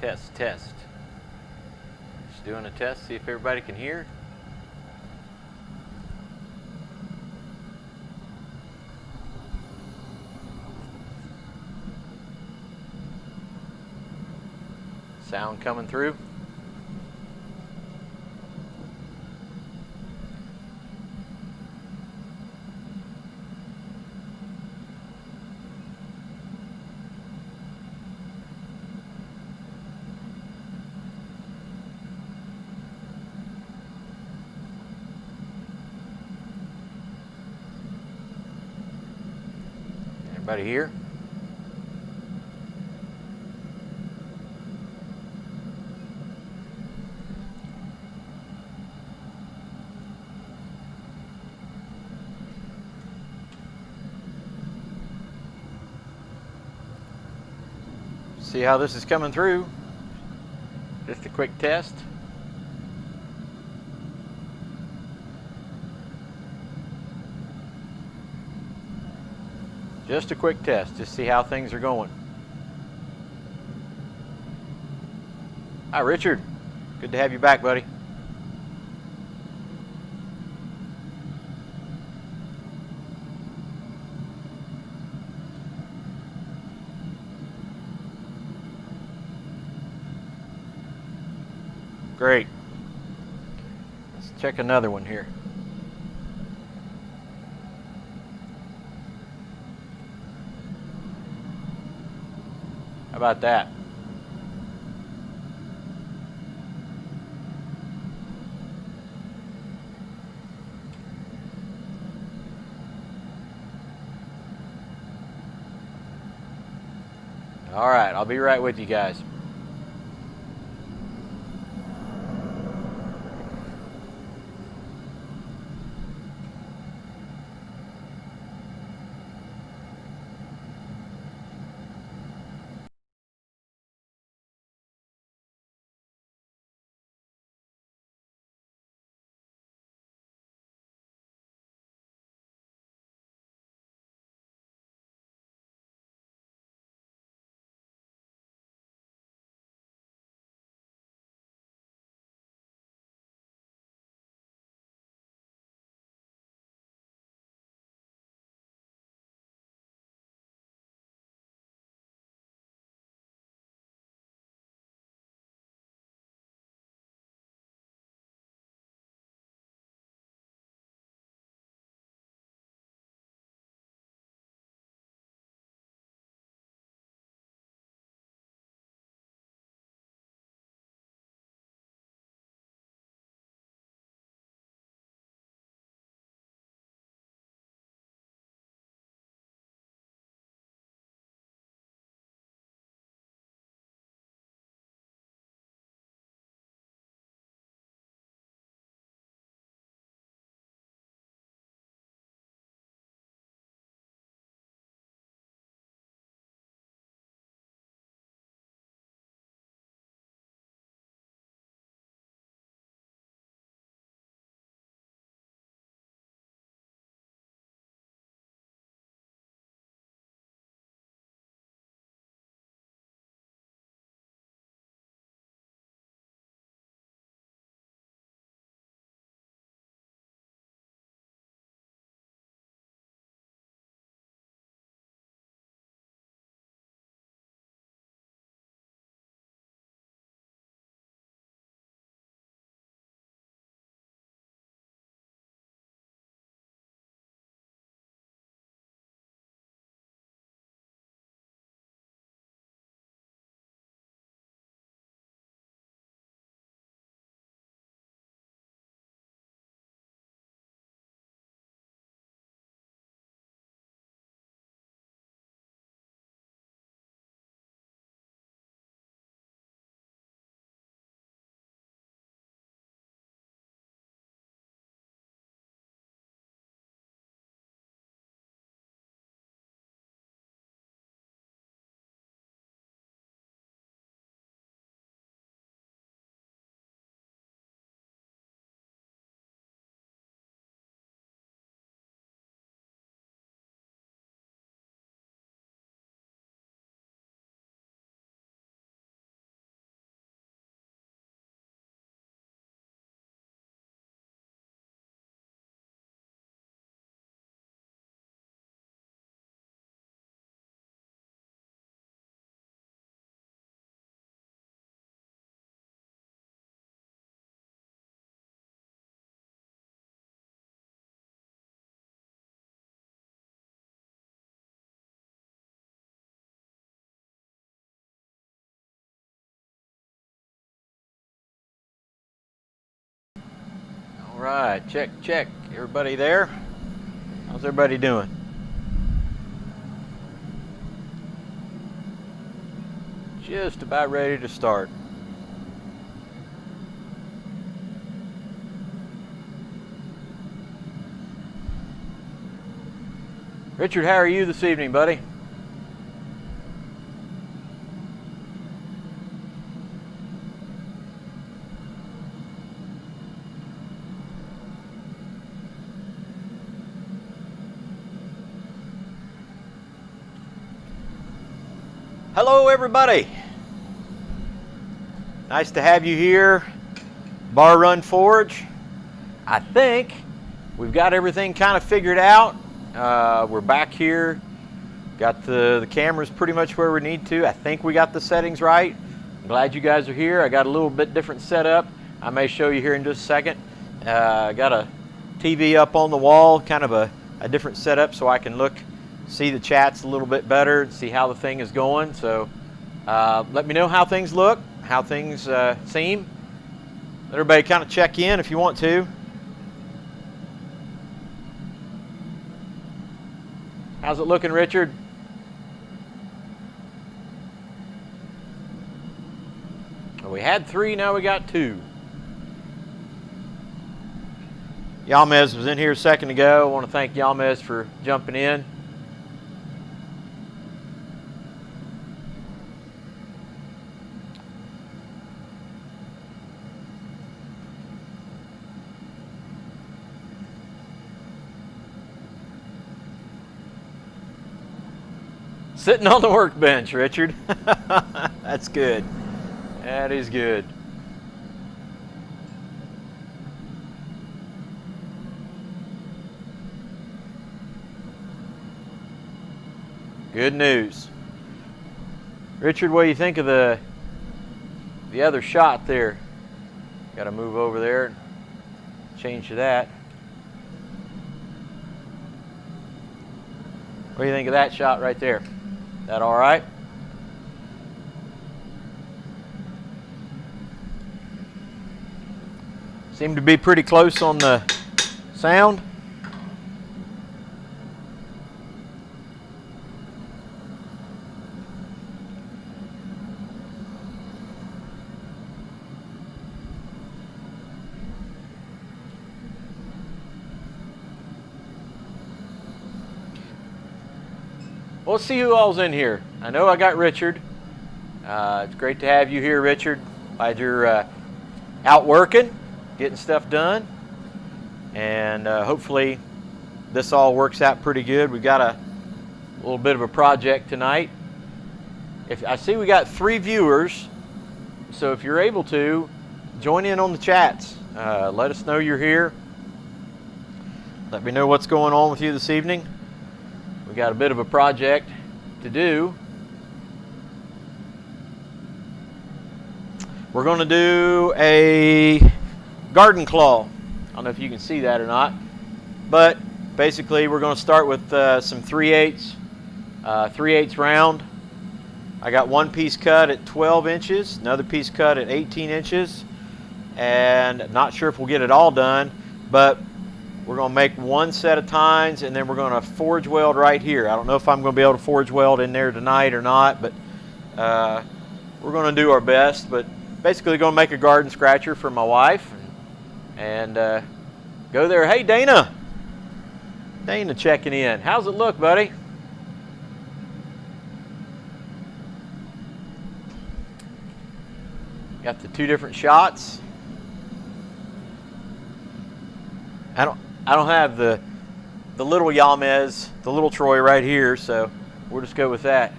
Test, test. Just doing a test, see if everybody can hear. Sound coming through. Everybody here? See how this is coming through? Just a quick test. Just a quick test, just see how things are going. Hi, Richard. Good to have you back, buddy. Great. Let's check another one here. How about that? All right, I'll be right with you guys. right, check, check. Everybody there? How's everybody doing? Just about ready to start. Richard, how are you this evening, buddy? Hello, everybody. Nice to have you here. Bar Run Forge. I think we've got everything kind of figured out. We're back here. Got the cameras pretty much where we need to. I think we got the settings right. I'm glad you guys are here. I got a little bit different setup. I may show you here in just a second. I got a TV up on the wall, kind of a different setup so I can see the chats a little bit better and see how the thing is going. So let me know how things look, how things seem. Let everybody kind of check in if you want to. How's it looking, Richard? Well, we had 3, now we got 2. Yalmez was in here a second ago. I want to thank Yalmez for jumping in. Sitting on the workbench, Richard. That's good. That is good. Good news. Richard, what do you think of the other shot there? Got to move over there and change to that. What do you think of that shot right there? That all right? Seem to be pretty close on the sound. Well, let's see who all's in here. I know I got Richard. It's great to have you here, Richard. Glad you're out working, getting stuff done. And hopefully this all works out pretty good. We've got a little bit of a project tonight. If I see we got 3 viewers, so if you're able to, join in on the chats. Let us know you're here. Let me know what's going on with you this evening. We got a bit of a project to do. We're going to do a garden claw. I don't know if you can see that or not, but basically we're going to start with some 3/8 round. I got one piece cut at 12 inches, another piece cut at 18 inches, and not sure if we'll get it all done, but we're going to make one set of tines, and then we're going to forge weld right here. I don't know if I'm going to be able to forge weld in there tonight or not, but we're going to do our best. But basically going to make a garden scratcher for my wife and go there. Hey, Dana. Dana checking in. How's it look, buddy? Got the 2 different shots. I don't have the little Yalmez, the little Troy right here, so we'll just go with that.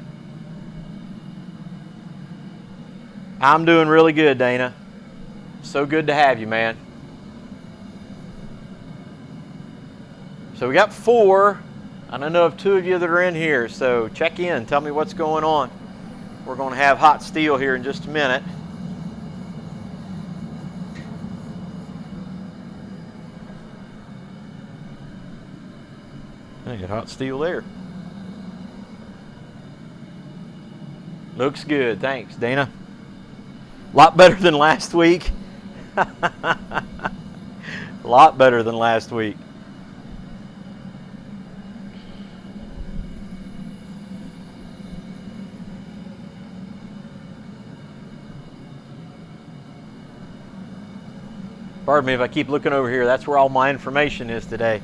I'm doing really good, Dana. So good to have you, man. So we got 4. I don't know of 2 of you that are in here, so check in. Tell me what's going on. We're going to have hot steel here in just a minute. I got hot steel there. Looks good. Thanks, Dana. A lot better than last week. A lot better than last week. Pardon me if I keep looking over here. That's where all my information is today.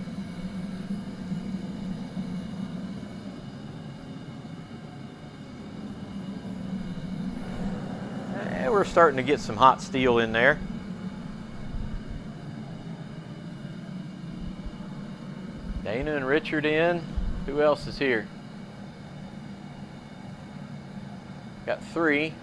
And we're starting to get some hot steel in there. Dana and Richard in. Who else is here? Got 3.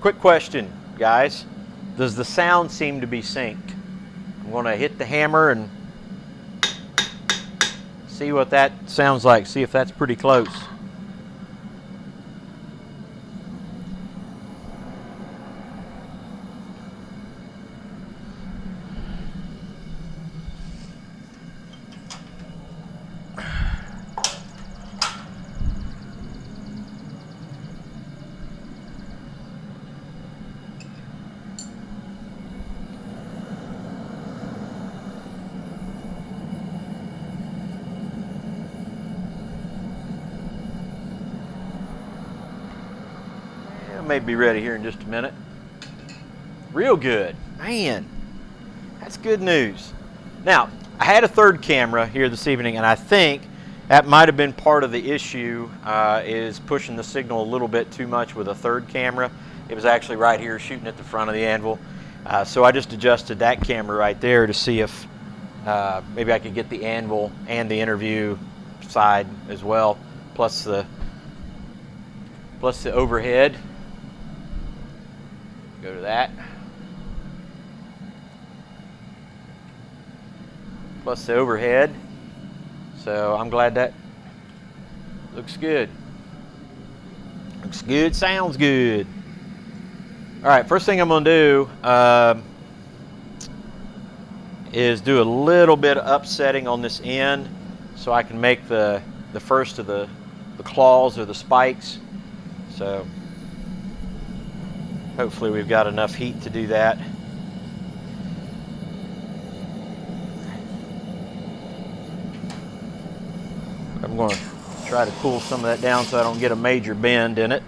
Quick question, guys. Does the sound seem to be synced? I'm going to hit the hammer and see what that sounds like. See if that's pretty close. May be ready here in just a minute. Real good. Man, that's good news. Now, I had a third camera here this evening, and I think that might have been part of the issue, is pushing the signal a little bit too much with a third camera. It was actually right here shooting at the front of the anvil. So I just adjusted that camera right there to see if maybe I could get the anvil and the interview side as well, plus the overhead. Go to that. Plus the overhead. So I'm glad that looks good. Looks good, sounds good. All right, first thing I'm going to do is do a little bit of upsetting on this end so I can make the first of the claws or the spikes. So hopefully we've got enough heat to do that. I'm going to try to cool some of that down so I don't get a major bend in it.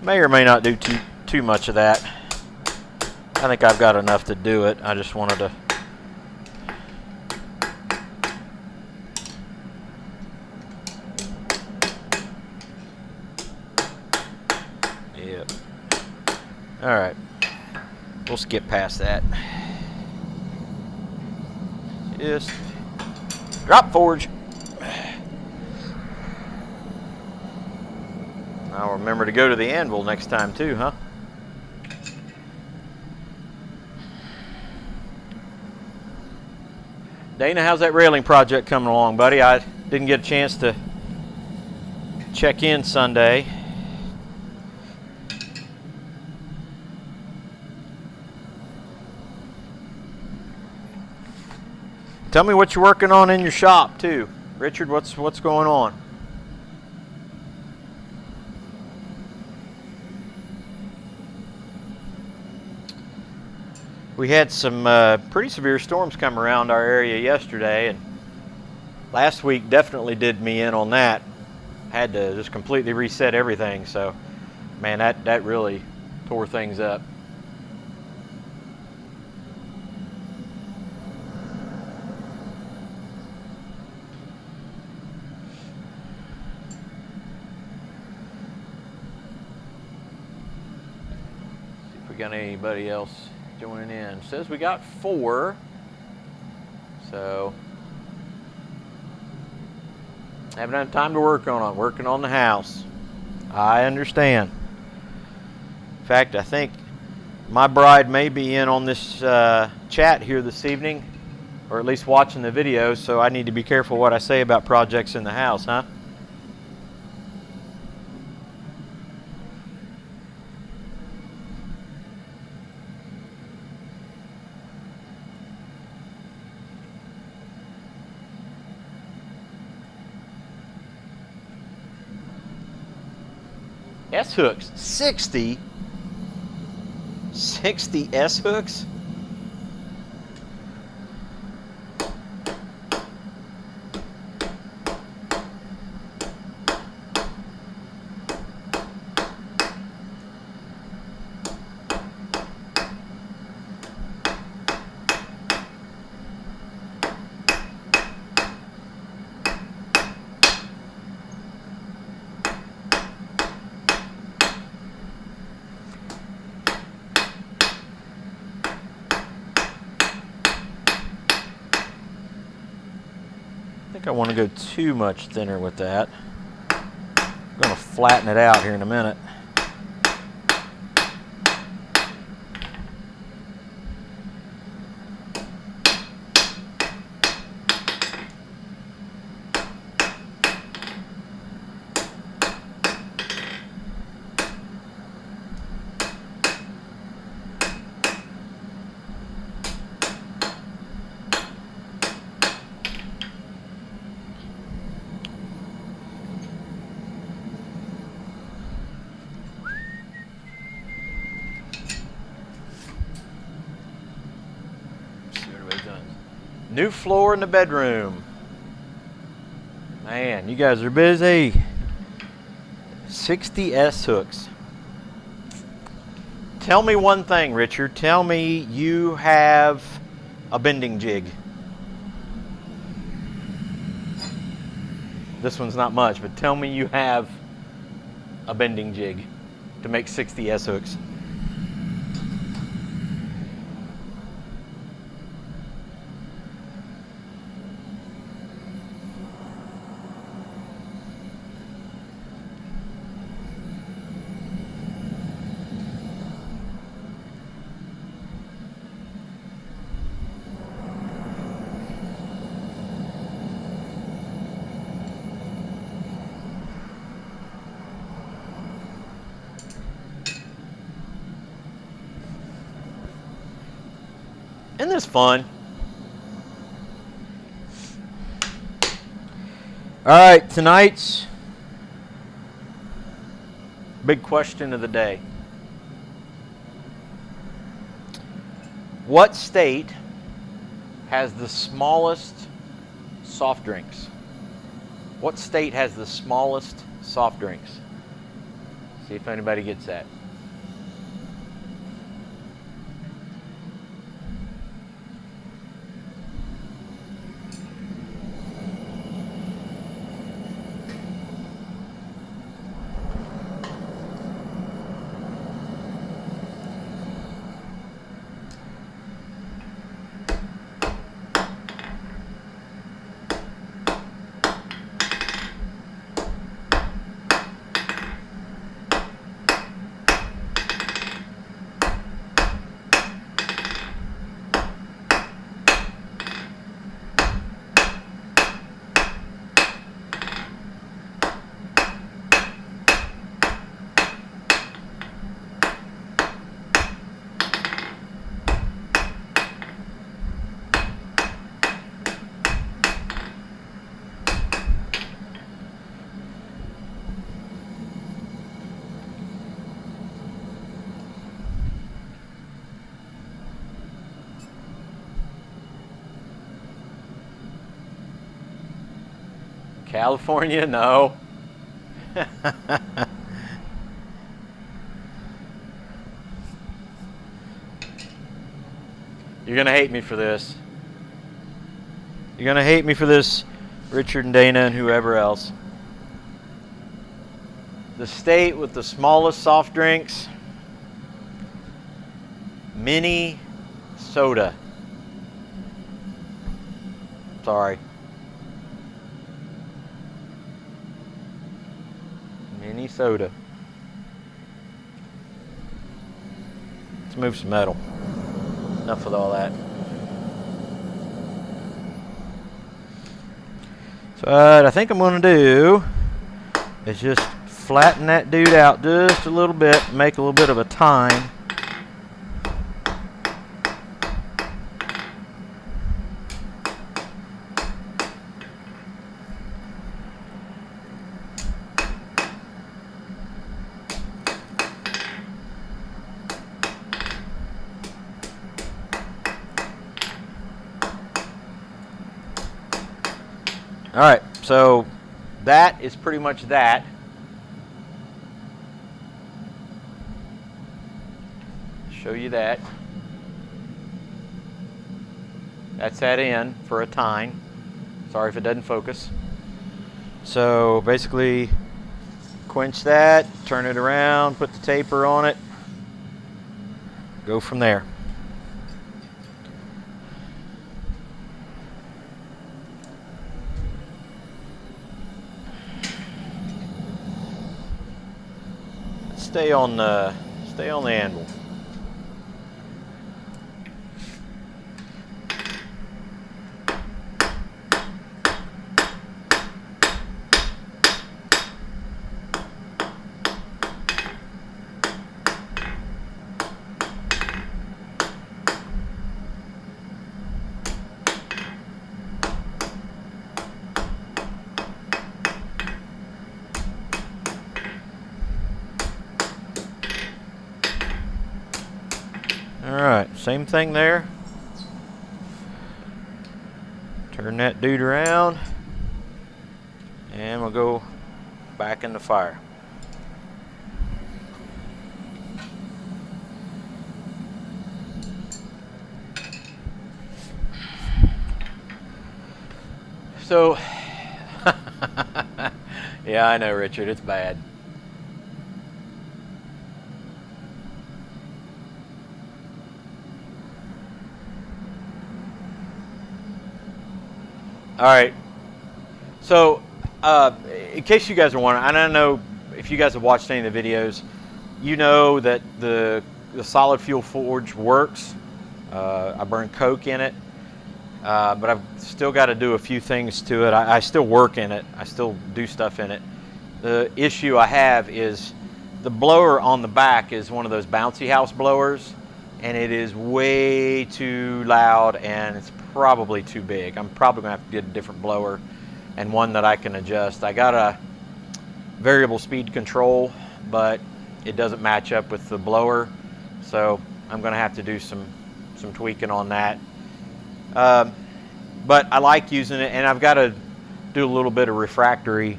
May or may not do too much of that. I think I've got enough to do it. I just wanted to yep. All right, we'll skip past that. Just drop forge. I'll remember to go to the anvil next time too, huh? Dana, how's that railing project coming along, buddy? I didn't get a chance to check in Sunday. Tell me what you're working on in your shop too. Richard, what's going on? We had some pretty severe storms come around our area yesterday, and last week definitely did me in on that. Had to just completely reset everything, so man, that really tore things up. See if we got anybody else joining in. Says we got 4, so haven't had time to work on the house. I understand. In fact, I think my bride may be in on this chat here this evening. or at least watching the video, so I need to be careful what I say about projects in the house, huh? S-hooks, 60 S-hooks? I think I want to go too much thinner with that. I'm going to flatten it out here in a minute. New floor in the bedroom. Man, you guys are busy. 60 S-hooks. Tell me one thing, Richard. Tell me you have a bending jig. This one's not much, but tell me you have a bending jig to make 60 S-hooks. Isn't this fun? All right, tonight's big question of the day. What state has the smallest soft drinks? What state has the smallest soft drinks? See if anybody gets that. California, no. You're going to hate me for this. You're going to hate me for this, Richard and Dana and whoever else. The state with the smallest soft drinks, Minnesota. Sorry. Minnesota. Let's move some metal. Enough with all that. So what I think I'm going to do is just flatten that dude out just a little bit, make a little bit of a tine. All right, so that is pretty much that. Show you that. That's that in for a tine. Sorry if it doesn't focus. So basically, quench that, turn it around, put the taper on it, go from there. Stay on the anvil. Alright, same thing there. Turn that dude around and we'll go back in the fire. So, yeah, I know, Richard, it's bad. All right, so in case you guys are wondering, and I know if you guys have watched any of the videos, you know that the solid fuel forge works. I burn coke in it, but I've still got to do a few things to it. I still work in it. I still do stuff in it. The issue I have is the blower on the back is one of those bouncy house blowers, and it is way too loud and it's probably too big. I'm probably gonna have to get a different blower and one that I can adjust. I got a variable speed control, but it doesn't match up with the blower, so I'm gonna have to do some tweaking on that. But I like using it, and I've got to do a little bit of refractory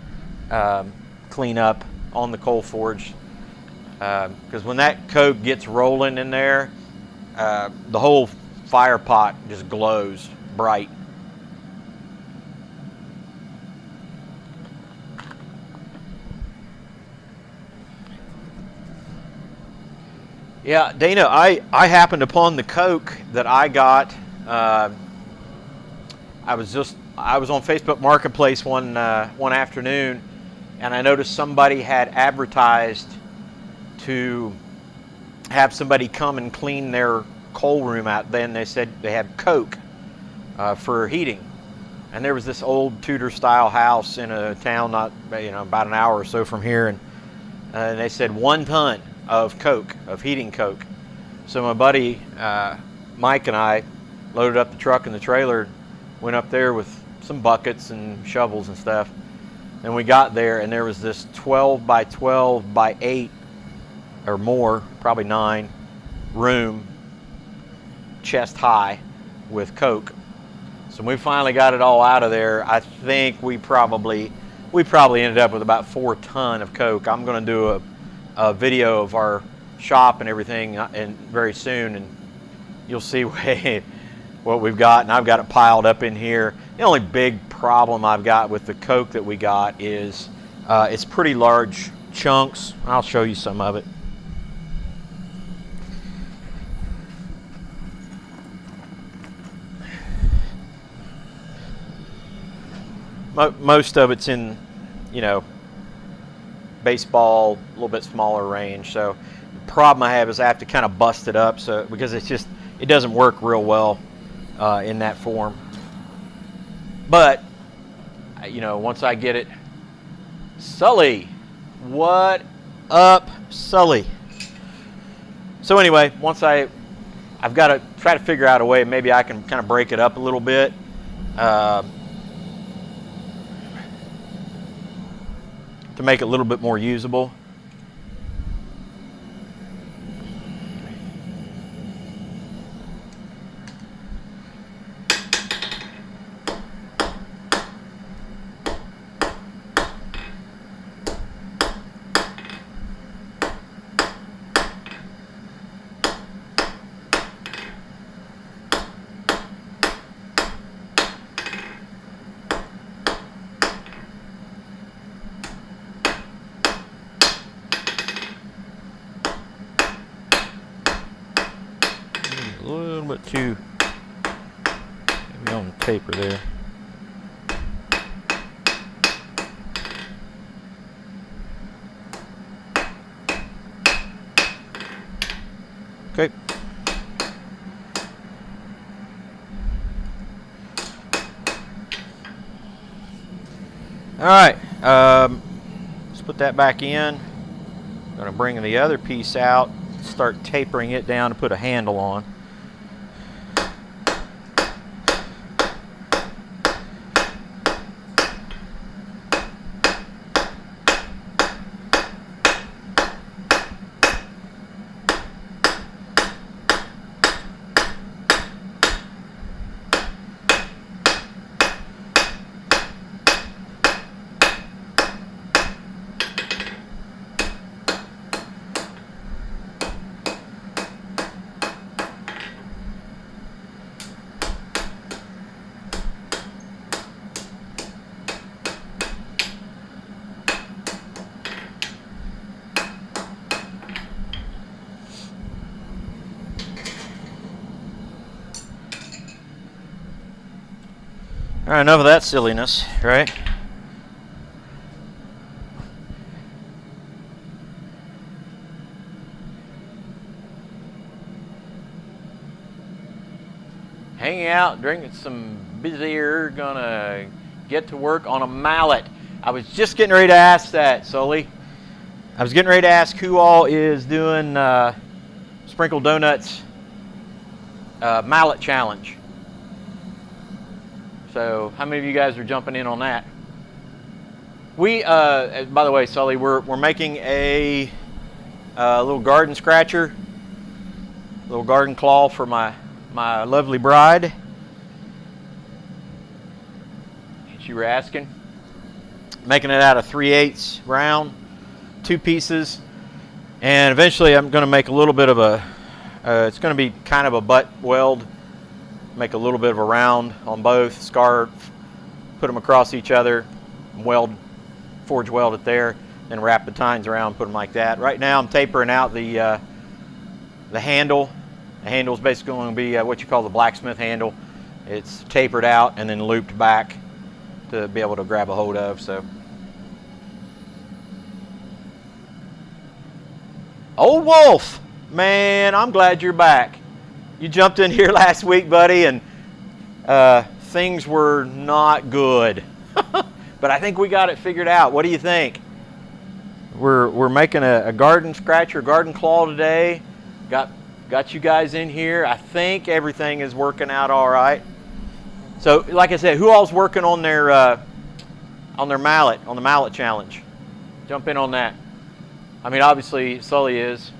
cleanup on the coal forge, because when that coke gets rolling in there, the whole fire pot just glows bright. Yeah, Dana, I happened upon the coke that I got. I was on Facebook Marketplace one afternoon, and I noticed somebody had advertised to have somebody come and clean their coal room out. Then they said they had coke for heating, and there was this old Tudor style house in a town not about an hour or so from here, and they said 1 ton of coke, of heating coke. So my buddy Mike and I loaded up the truck and the trailer, went up there with some buckets and shovels and stuff, and we got there, and there was this 12 by 12 by 8 or more, probably 9 room, chest high, with coke. So we finally got it all out of there. I think we probably ended up with about 4 ton of coke. I'm going to do a video of our shop and everything and very soon, and you'll see what we've got. And I've got it piled up in here. The only big problem I've got with the coke that we got is it's pretty large chunks. I'll show you some of it. Most of it's in, baseball, a little bit smaller range. So the problem I have is I have to kind of bust it up, because it doesn't work real well in that form. But you know, once I get it. Sully, what up, Sully? So anyway, once I've got to try to figure out a way, maybe I can kind of break it up a little bit. To make it a little bit more usable. A little bit too maybe on the taper there. Okay. All right. Let's put that back in. I'm going to bring the other piece out, start tapering it down to put a handle on. All right, enough of that silliness, right? Hanging out, drinking some beer, gonna get to work on a mallet. I was just getting ready to ask that, Sully. I was getting ready to ask who all is doing Sprinkle Donuts mallet challenge. So how many of you guys are jumping in on that? We, by the way, Sully, we're making a little garden scratcher, little garden claw for my lovely bride. She were asking. Making it out of 3/8 round, 2 pieces, and eventually I'm going to make a little bit of a. It's going to be kind of a butt weld. Make a little bit of a round on both, scarf, put them across each other, forge weld it there, then wrap the tines around, put them like that. Right now I'm tapering out the handle. The handle is basically going to be what you call the blacksmith handle. It's tapered out and then looped back to be able to grab a hold of. So, Old Wolf, man, I'm glad you're back. You jumped in here last week, buddy, and things were not good. But I think we got it figured out. What do you think? We're making a garden scratcher, garden claw today. Got you guys in here. I think everything is working out all right. So, like I said, who all's working on their mallet, on the mallet challenge? Jump in on that. I mean, obviously, Sully is.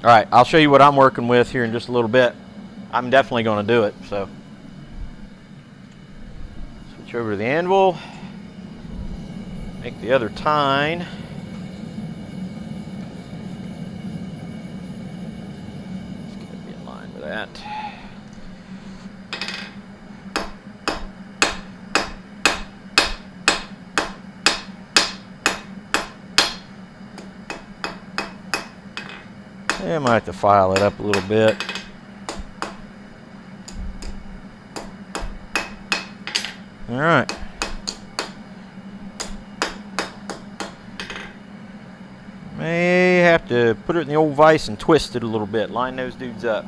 All right, I'll show you what I'm working with here in just a little bit. I'm definitely going to do it. So, switch over to the anvil. Make the other tine. It's going to be in line with that. I might have to file it up a little bit. All right. May have to put it in the old vise and twist it a little bit. Line those dudes up.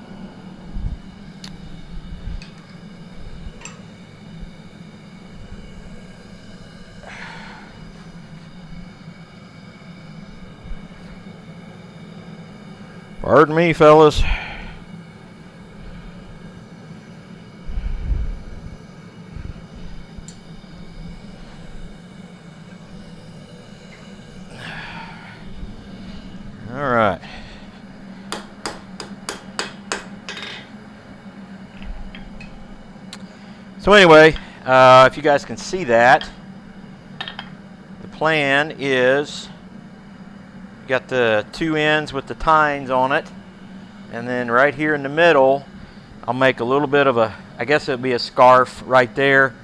Pardon me, fellas. All right. So anyway, if you guys can see that, the plan is you got the two ends with the tines on it, and then right here in the middle, I'll make a little bit of a, I guess it'll be a scarf right there,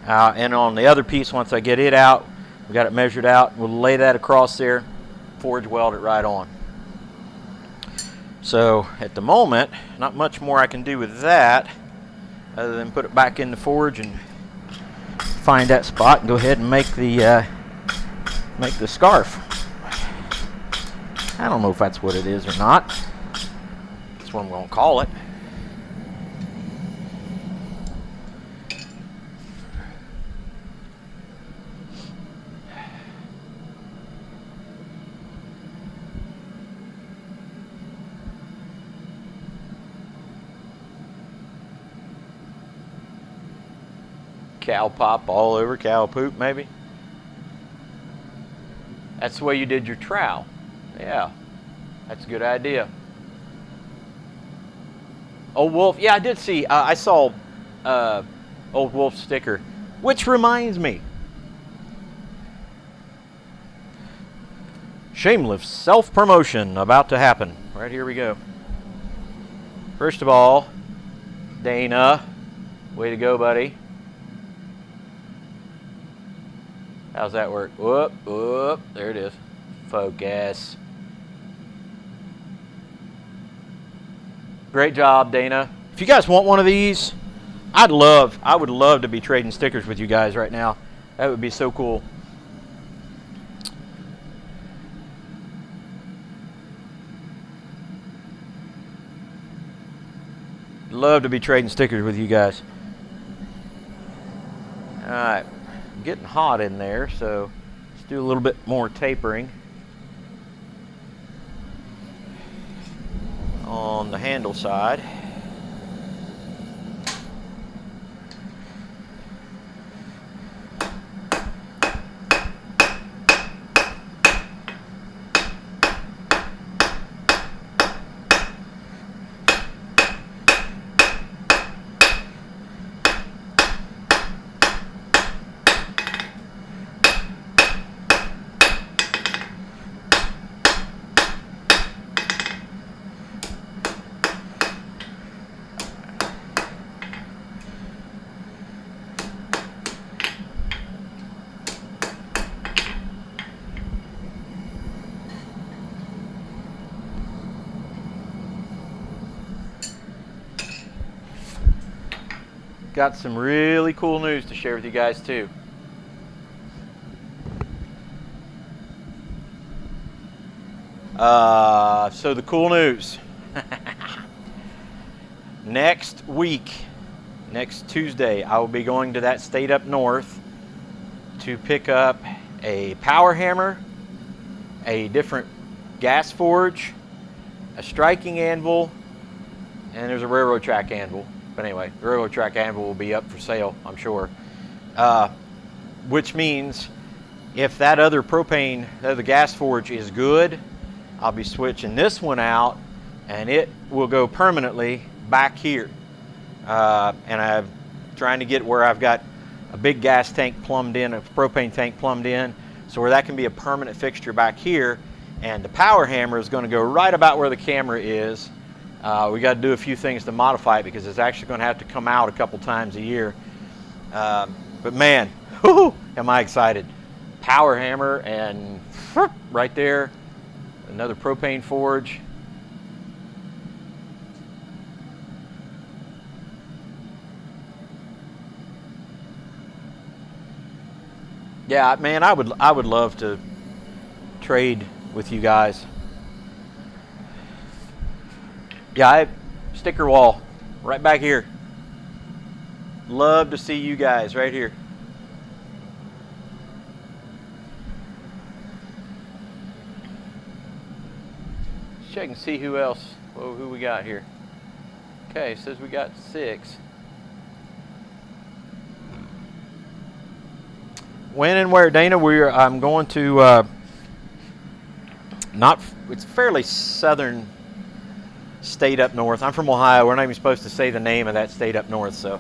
and on the other piece, once I get it out, we got it measured out, we'll lay that across there, forge weld it right on. So at the moment, not much more I can do with that other than put it back in the forge and find that spot and go ahead and make the scarf. I don't know if that's what it is or not. That's what I'm going to call it. Cow pop all over, cow poop maybe. That's the way you did your trowel. Yeah, that's a good idea. Old Wolf, yeah, I did see, I saw Old Wolf sticker, which reminds me. Shameless self-promotion about to happen. Right here we go. First of all, Dana, way to go, buddy. How's that work? Whoop, whoop, there it is. Focus. Great job, Dana. If you guys want one of these, I would love to be trading stickers with you guys right now. That would be so cool. Love to be trading stickers with you guys. All right. Getting hot in there, so let's do a little bit more tapering on the handle side. Got some really cool news to share with you guys too. So the cool news. Next week, next Tuesday, I will be going to that state up north to pick up a power hammer, a different gas forge, a striking anvil, and there's a railroad track anvil. But anyway, the railroad track anvil will be up for sale, I'm sure. Which means if that other propane, the gas forge is good, I'll be switching this one out and it will go permanently back here. And I'm trying to get where I've got a big gas tank plumbed in, a propane tank plumbed in, so where that can be a permanent fixture back here. And the power hammer is going to go right about where the camera is. We got to do a few things to modify it because it's actually going to have to come out a couple times a year. But man, whoo, am I excited. Power hammer and right there, another propane forge. Yeah, man, I would love to trade with you guys. Yeah, sticker wall right back here. Love to see you guys right here. Let's check and see who else, who we got here. Okay, it says we got 6. When and where, Dana? I'm going to it's fairly southern state up north. I'm from Ohio. We're not even supposed to say the name of that state up north, so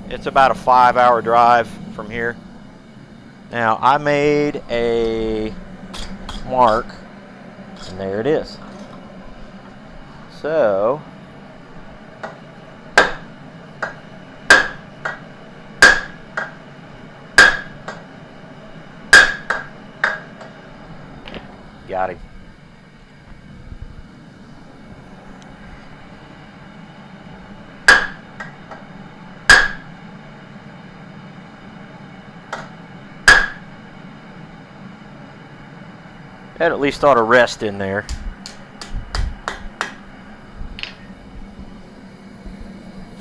it's about a 5-hour drive from here. Now, I made a mark, and there it is. So, got him. That at least ought to rest in there.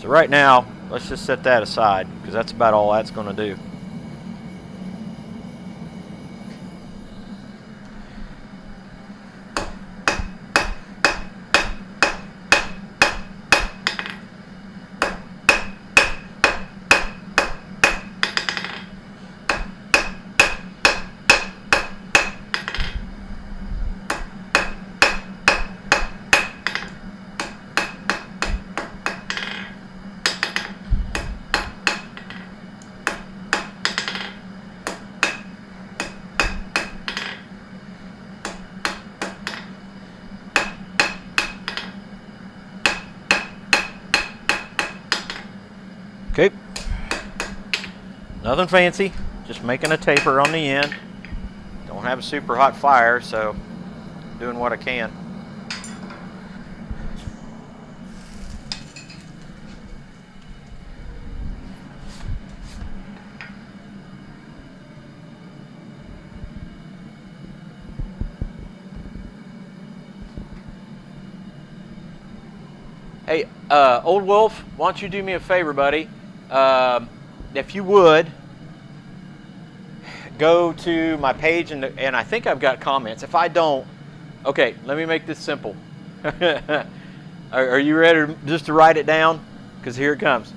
So right now, let's just set that aside, because that's about all that's going to do. Okay, nothing fancy, just making a taper on the end. Don't have a super hot fire, so doing what I can. Hey, Old Wolf, why don't you do me a favor, buddy? If you would, go to my page, and I think I've got comments. If I don't, okay, let me make this simple. Are you ready just to write it down? Because here it comes.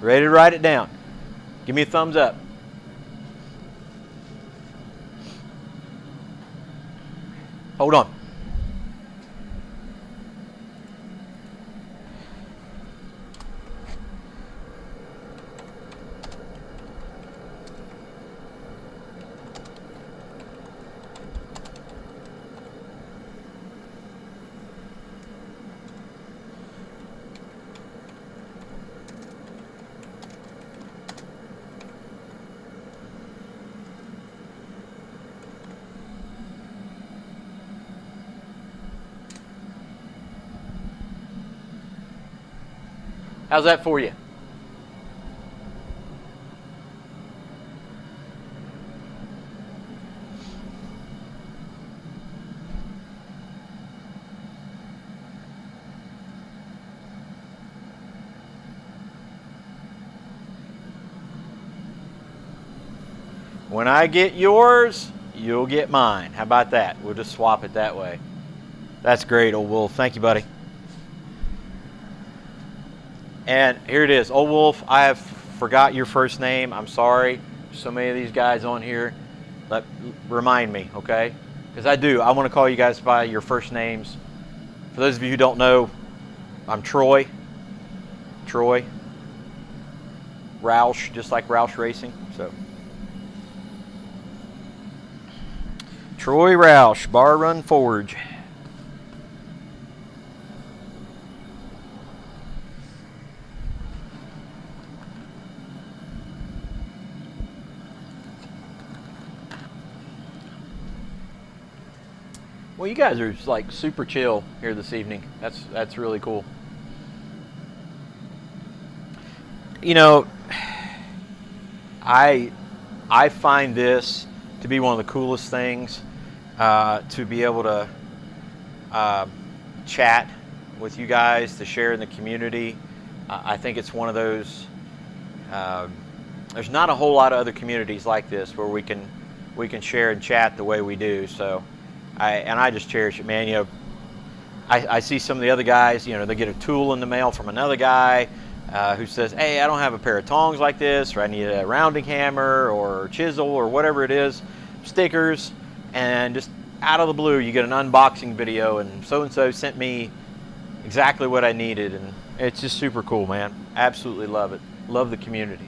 Ready to write it down? Give me a thumbs up. Hold on. How's that for you? When I get yours, you'll get mine. How about that? We'll just swap it that way. That's great, Old Wolf. Thank you, buddy. And here it is. Old Wolf, I have forgot your first name. I'm sorry. So many of these guys on here. Remind me, okay? Because I do. I want to call you guys by your first names. For those of you who don't know, I'm Troy. Troy. Roush, just like Roush Racing. So, Troy Roush, Bar Run Forge. Well, you guys are like super chill here this evening. That's really cool. You know, I I find this to be one of the coolest things, to be able to chat with you guys, to share in the community. I think it's one of those, there's not a whole lot of other communities like this where we can share and chat the way we do. So I just cherish it, man. You know, I see some of the other guys, you know, they get a tool in the mail from another guy who says, hey, I don't have a pair of tongs like this, or I need a rounding hammer or chisel or whatever it is, stickers, and just out of the blue you get an unboxing video, and so sent me exactly what I needed, and it's just super cool, man. Absolutely love it. Love the community.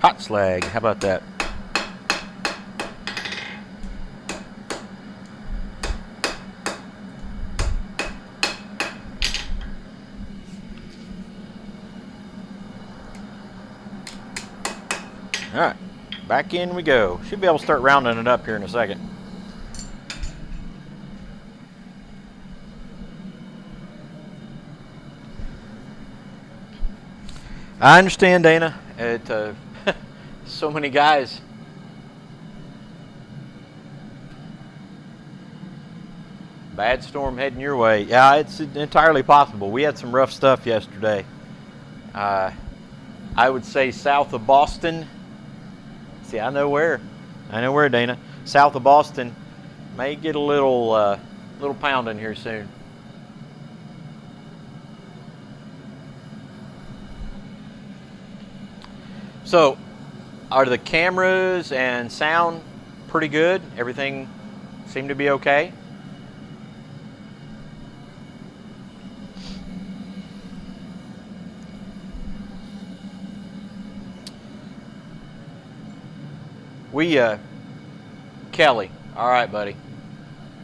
Hot slag, how about that? All right, back in we go. Should be able to start rounding it up here in a second. I understand, Dana. So many guys. Bad storm heading your way. Yeah, it's entirely possible. We had some rough stuff yesterday. I would say south of Boston. See, I know where, Dana. South of Boston may get a little pounding here soon. So, are the cameras and sound pretty good? Everything seemed to be okay? Kelly. All right, buddy.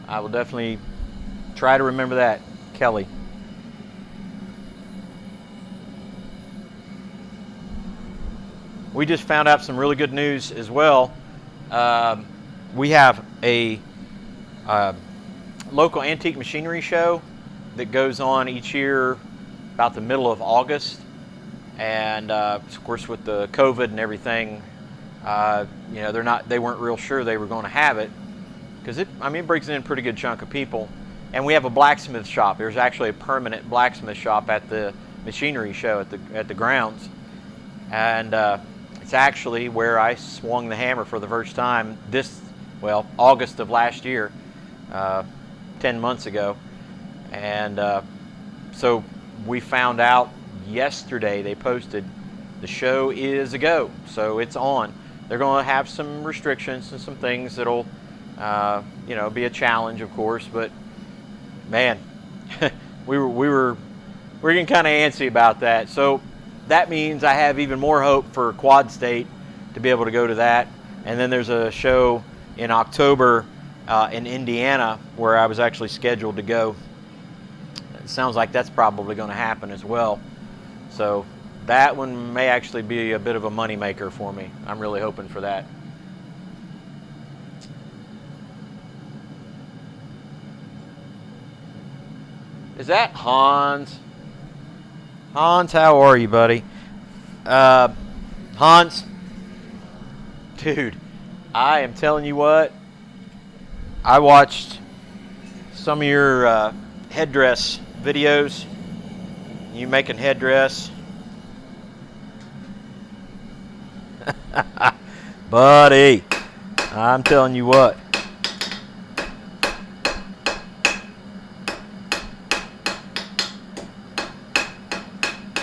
I will definitely try to remember that, Kelly. We just found out some really good news as well. We have a local antique machinery show that goes on each year about the middle of August, and of course with the COVID and everything, you know, they weren't real sure they were going to have it, because it brings in a pretty good chunk of people. And we have a blacksmith shop. There's actually a permanent blacksmith shop at the machinery show at the grounds, and it's actually where I swung the hammer for the first time August of last year, 10 months ago. And so we found out yesterday, they posted the show is a go, so it's on. They're going to have some restrictions and some things that'll you know, be a challenge, of course, but man, we were getting kind of antsy about that. So that means I have even more hope for Quad State to be able to go to that. And then there's a show in October in Indiana where I was actually scheduled to go. It sounds like that's probably going to happen as well. So that one may actually be a bit of a moneymaker for me. I'm really hoping for that. Is that Hans? Hans, how are you, buddy? Hans, dude, I am telling you what, I watched some of your headdress videos, you making headdress. Buddy, I'm telling you what.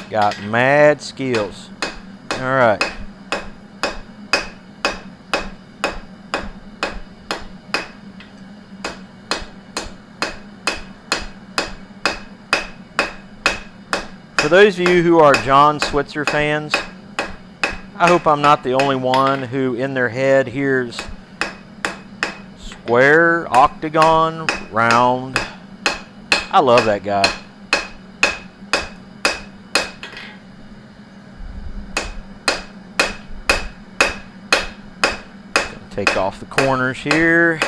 Got mad skills. All right. For those of you who are John Switzer fans, I hope I'm not the only one who in their head hears square, octagon, round. I love that guy. Take off the corners here.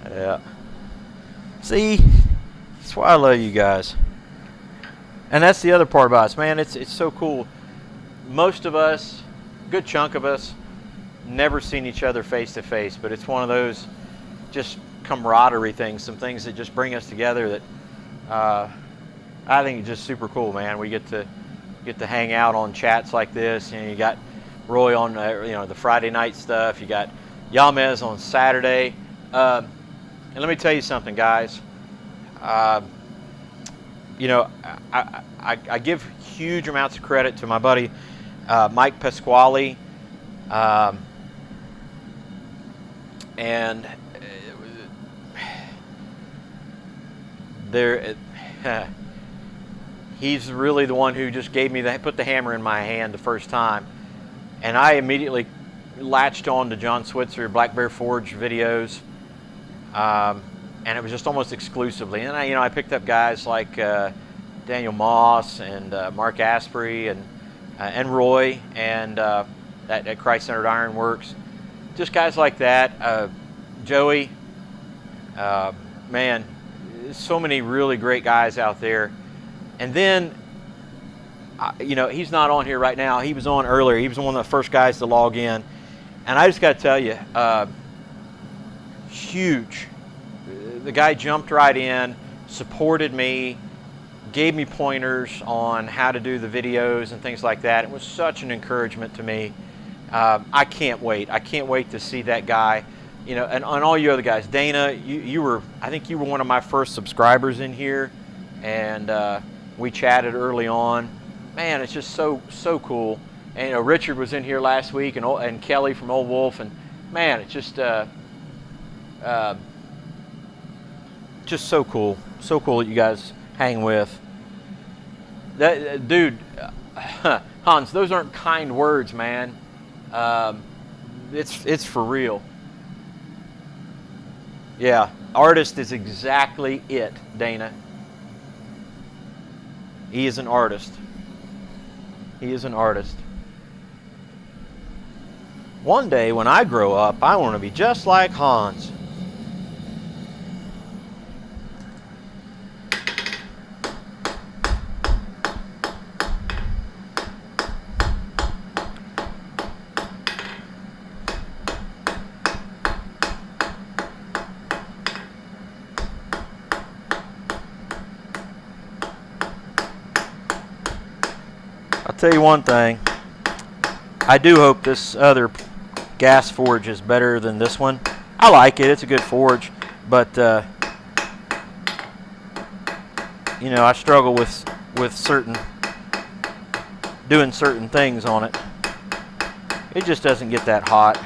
Yeah. See, that's why I love you guys. And that's the other part about us, man. It's so cool. Most of us, good chunk of us, never seen each other face to face, but it's one of those just camaraderie things, some things that just bring us together that I think is just super cool, man. We get to hang out on chats like this. You know, you got Roy on the Friday night stuff. You got Yamez on Saturday. And let me tell you something, guys. You know, I give huge amounts of credit to my buddy Mike Pasquale, and he's really the one who just put the hammer in my hand the first time, and I immediately latched on to John Switzer, Black Bear Forge videos. And it was just almost exclusively. And I picked up guys like Daniel Moss and Mark Asprey and Roy and at Christ-Centered Ironworks, just guys like that. Joey, man, so many really great guys out there. And then, he's not on here right now. He was on earlier. He was one of the first guys to log in. And I just got to tell you, huge. The guy jumped right in, supported me, gave me pointers on how to do the videos and things like that. It was such an encouragement to me. I can't wait. I can't wait to see that guy. And all you other guys. Dana, I think you were one of my first subscribers in here, and we chatted early on. Man, it's just so cool. And Richard was in here last week, and Kelly from Old Wolf, and man, it's just so cool. So cool that you guys hang with. That dude, Hans, those aren't kind words, man. It's for real. Yeah, artist is exactly it, Dana. He is an artist. He is an artist. One day when I grow up, I want to be just like Hans. I'll tell you one thing. I do hope this other gas forge is better than this one. I like it. It's a good forge, but I struggle with doing certain things on it. It just doesn't get that hot.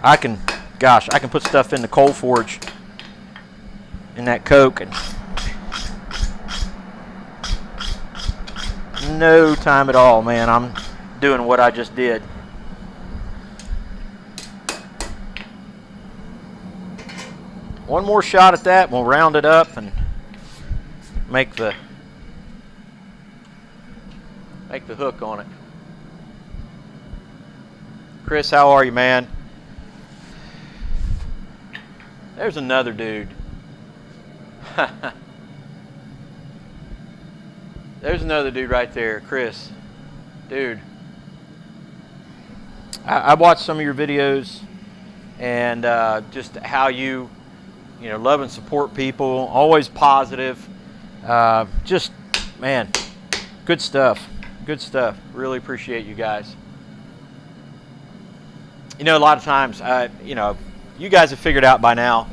I can put stuff in the coal forge in that coke and no time at all, man. I'm doing what I just did. One more shot at that, and we'll round it up and make the hook on it. Chris, how are you, man? There's another dude. There's another dude right there, Chris. Dude. I watched some of your videos and just how you you know, love and support people, always positive. Just, man, good stuff. Good stuff. Really appreciate you guys. You know, a lot of times, you know, you guys have figured out by now,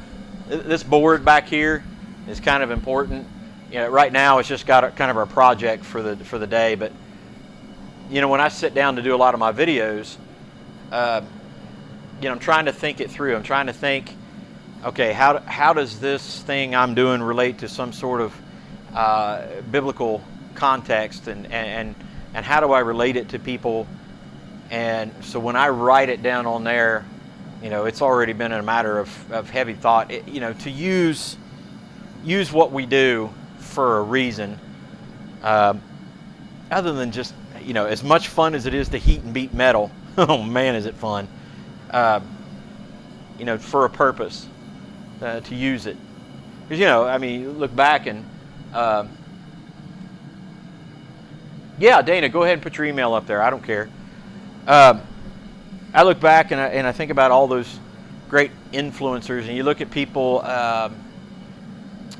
this board back here is kind of important. You know, right now it's just got kind of our project for the day, but you know, when I sit down to do a lot of my videos, you know, I'm trying to think it through. I'm trying to think, okay, how does this thing I'm doing relate to some sort of biblical context, and how do I relate it to people? And so when I write it down on there, you know, it's already been a matter of heavy thought. You know, to use what we do for a reason, other than just, you know, as much fun as it is to heat and beat metal. Oh man, is it fun! You know, for a purpose, to use it. Because, you know, I mean, you look back and yeah, Dana, go ahead and put your email up there. I don't care. I look back and I think about all those great influencers, and you look at people,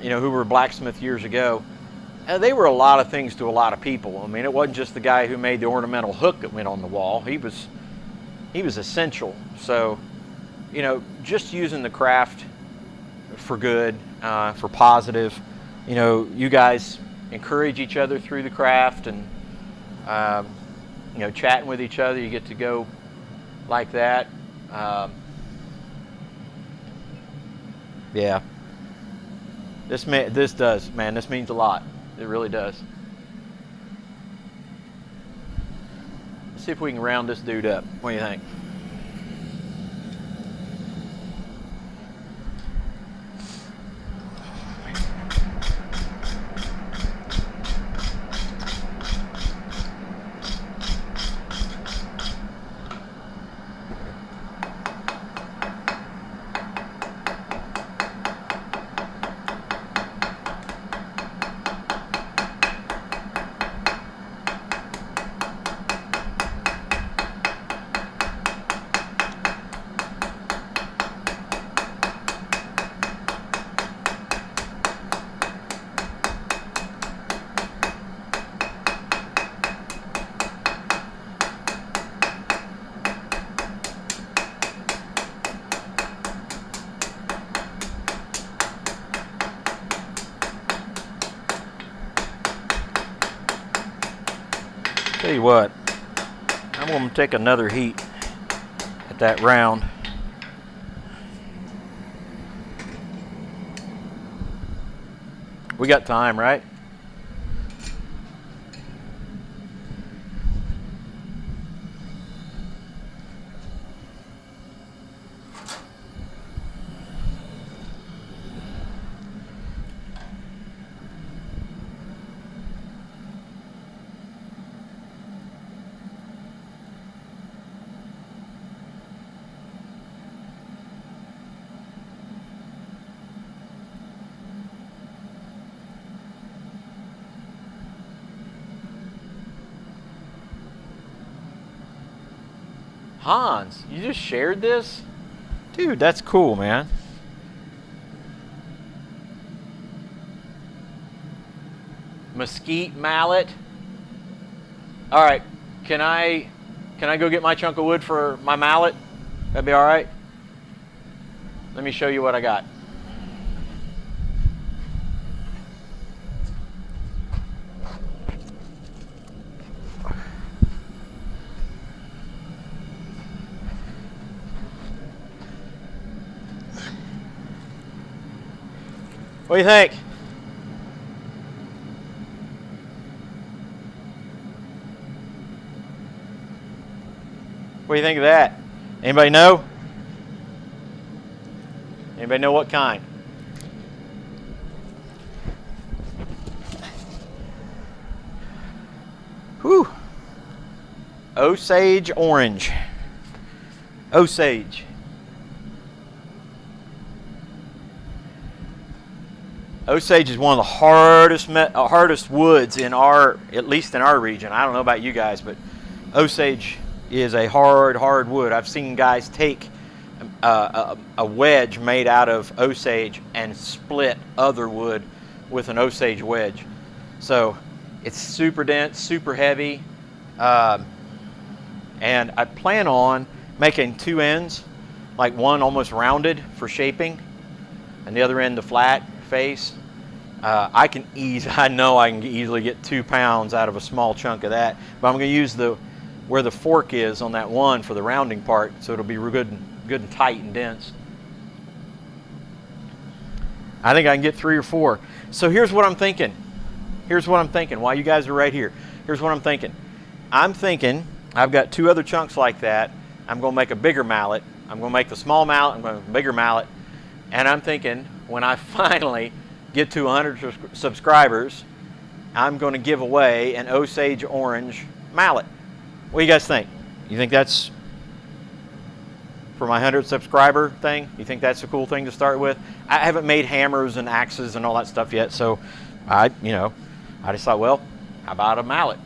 you know, who were blacksmith years ago. They were a lot of things to a lot of people. I mean, it wasn't just the guy who made the ornamental hook that went on the wall. He was essential. So, you know, just using the craft for good, for positive. You know, you guys encourage each other through the craft, and you know, chatting with each other. You get to go like that. Yeah. This means a lot. It really does. Let's see if we can round this dude up. What do you think? Tell you what, I'm going to take another heat at that round. We got time, right? Hans, you just shared this? Dude, that's cool, man. Mesquite mallet. All right, can I go get my chunk of wood for my mallet? That'd be all right. Let me show you what I got. What do you think? What do you think of that? Anybody know? Anybody know what kind? Whew. Osage orange. Osage. Osage is one of the hardest woods in at least in our region. I don't know about you guys, but Osage is a hard wood. I've seen guys take a wedge made out of Osage and split other wood with an Osage wedge. So it's super dense, super heavy, and I plan on making two ends, like one almost rounded for shaping, and the other end the flat face. I know I can easily get 2 pounds out of a small chunk of that, but I'm going to use where the fork is on that one for the rounding part, so it'll be good and tight and dense. I think I can get 3 or 4. So here's what I'm thinking. While you guys are right here, here's what I'm thinking. I've got 2 other chunks like that. I'm going to make a bigger mallet. I'm going to make the small mallet. I'm going to make a bigger mallet. And I'm thinking when I finally get to 100 subscribers, I'm going to give away an Osage orange mallet. What do you guys think? You think that's, for my 100 subscriber thing, you think that's a cool thing to start with? I haven't made hammers and axes and all that stuff yet, so I just thought, well, how about a mallet?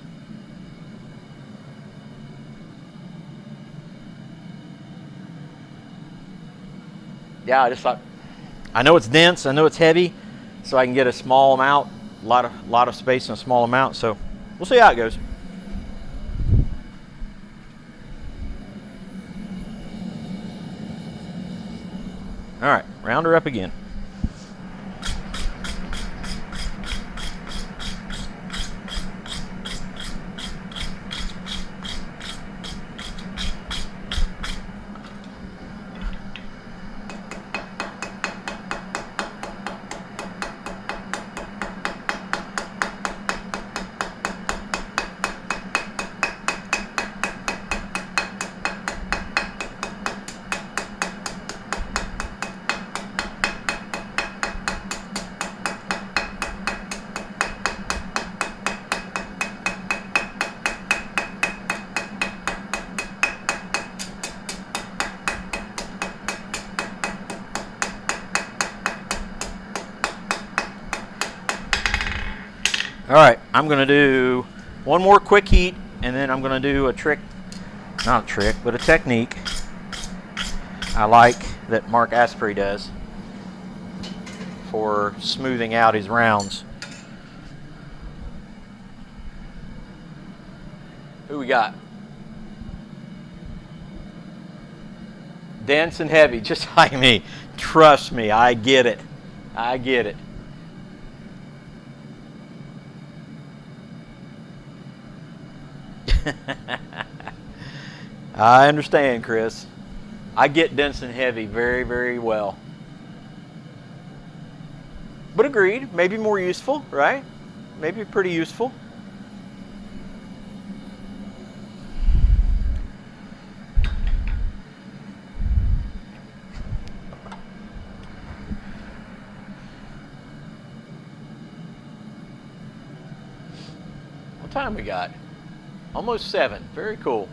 Yeah, I just thought, I know it's dense, I know it's heavy, so I can get a small amount, a lot of space in a small amount, so we'll see how it goes. All right, round her up again. All right, I'm going to do one more quick heat, and then I'm going to do a trick, not a trick, but a technique I like that Mark Asprey does for smoothing out his rounds. Who we got? Dense and heavy, just like me. Trust me, I get it. I get it. I understand, Chris. I get dense and heavy very, very well. But agreed, maybe more useful, right? Maybe pretty useful. What time we got? Almost 7. Very cool.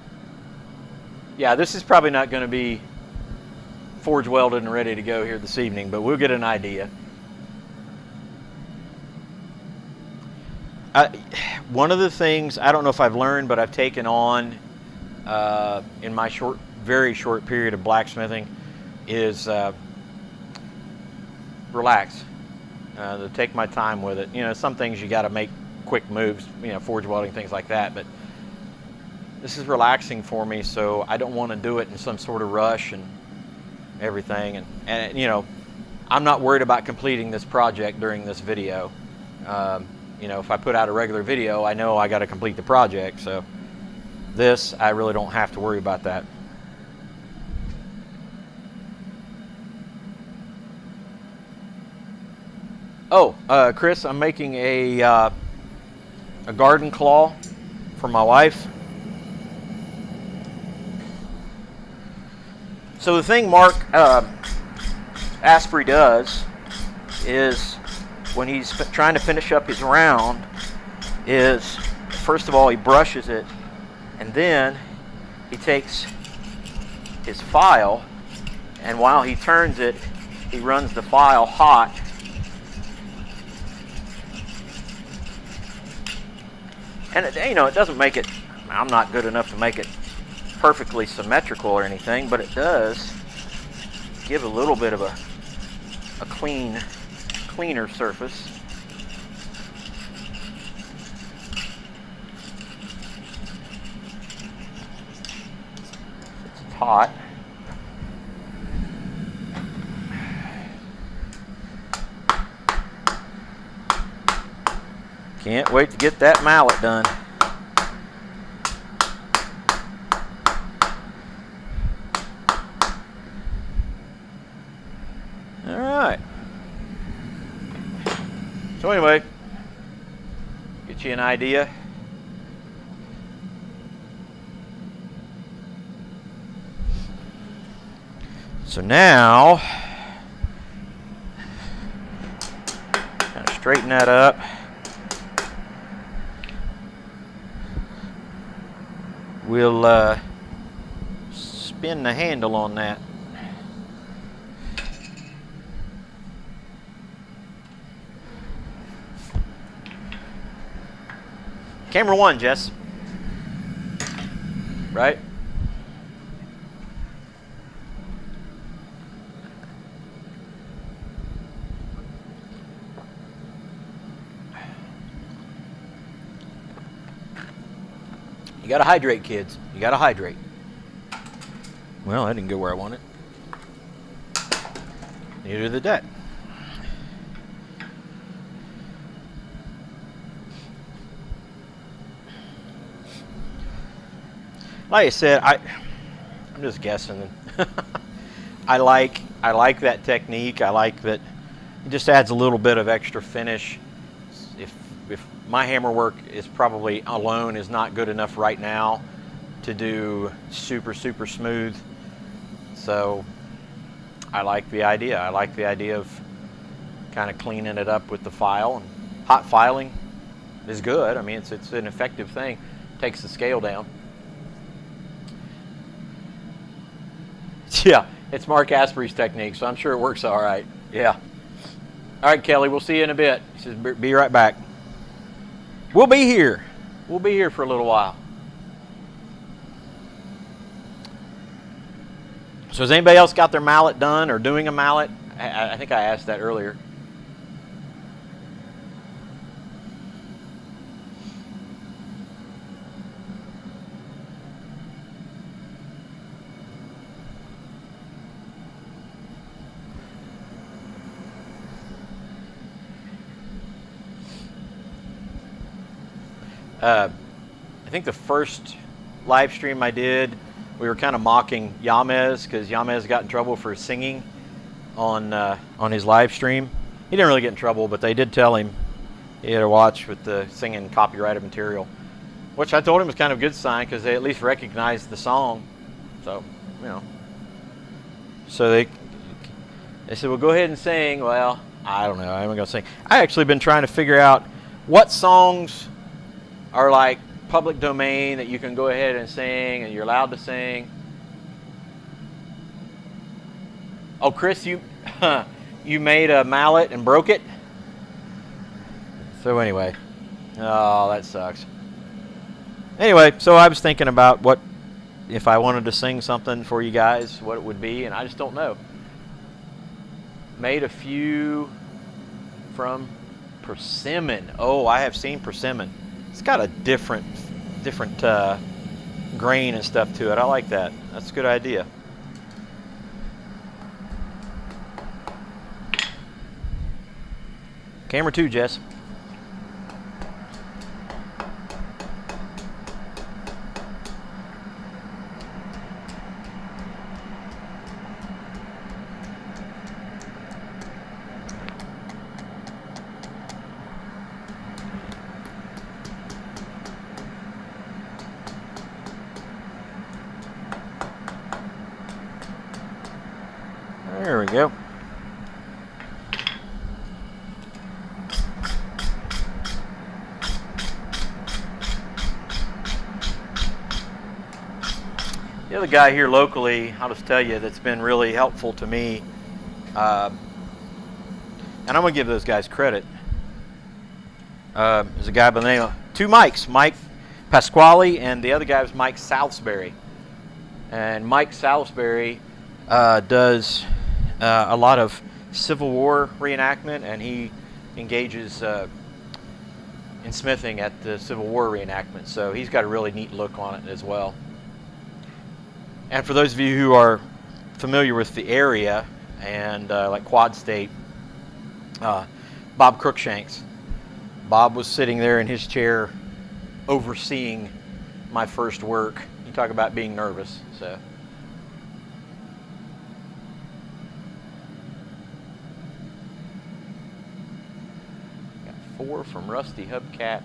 Yeah, this is probably not going to be forge welded and ready to go here this evening, but we'll get an idea. One of the things, I don't know if I've learned, but I've taken on in my very short period of blacksmithing is relax. To take my time with it. You know, some things you got to make quick moves, you know, forge welding, things like that, but this is relaxing for me, so I don't want to do it in some sort of rush and everything. And you know, I'm not worried about completing this project during this video. You know, if I put out a regular video, I know I got to complete the project, so this, I really don't have to worry about that. Oh, Chris, I'm making a garden claw for my wife. So the thing Mark Asprey does is, when he's trying to finish up his round, is first of all he brushes it, and then he takes his file, and while he turns it, he runs the file hot. And you know, it doesn't make it, I'm not good enough to make it perfectly symmetrical or anything, but it does give a little bit of a cleaner surface. It's hot. Can't wait to get that mallet done. All right. So anyway, get you an idea. So now, kind of straighten that up. We'll spin the handle on that. Camera 1, Jess. Right? You gotta hydrate, kids. You gotta hydrate. Well, that didn't go where I wanted. Neither did that. Like I said, I'm just guessing. I like that technique. I like that it just adds a little bit of extra finish. If my hammer work is probably alone is not good enough right now to do super smooth. So I like the idea. I like the idea of kind of cleaning it up with the file, and hot filing is good. I mean, it's an effective thing. Takes the scale down. Yeah, it's Mark Asprey's technique, so I'm sure it works all right. Yeah. All right, Kelly, we'll see you in a bit. He says, be right back. We'll be here. We'll be here for a little while. So has anybody else got their mallet done or doing a mallet? I think I asked that earlier. I think the first live stream I did, we were kind of mocking Yamez because Yamez got in trouble for singing on his live stream. He didn't really get in trouble, but they did tell him he had to watch with the singing copyrighted material, which I told him was kind of a good sign because they at least recognized the song. So, you know. So they said, well, go ahead and sing. Well, I don't know. I'm going to sing. I actually been trying to figure out what songs are like public domain that you can go ahead and sing and you're allowed to sing. Oh, Chris, you made a mallet and broke it? So anyway, oh, that sucks. Anyway, so I was thinking about what, if I wanted to sing something for you guys, what it would be, and I just don't know. Made a few from persimmon. Oh, I have seen persimmon. It's got a different grain and stuff to it. I like that. That's a good idea. Camera 2, Jess. There we go. The other guy here locally, I'll just tell you, that's been really helpful to me, and I'm going to give those guys credit. There's a guy by the name of two Mikes, Mike Pasquale, and the other guy was Mike Salisbury. And Mike Salisbury does a lot of Civil War reenactment, and he engages in smithing at the Civil War reenactment. So he's got a really neat look on it as well. And for those of you who are familiar with the area and like Quad State, Bob Crookshanks. Bob was sitting there in his chair overseeing my first work. You talk about being nervous. So. Got 4 from Rusty Hubcat.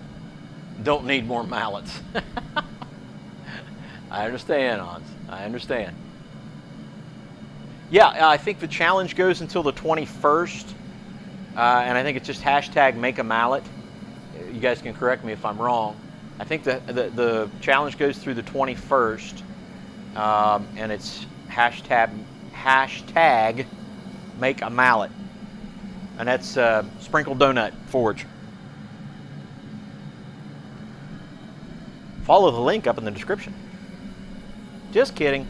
Don't need more mallets. I understand, Hans. I understand. Yeah, I think the challenge goes until the 21st, and I think it's just hashtag make a mallet. You guys can correct me if I'm wrong. I think the challenge goes through the 21st, and it's hashtag make a mallet, and that's Sprinkle Donut Forge. Follow the link up in the description. Just kidding.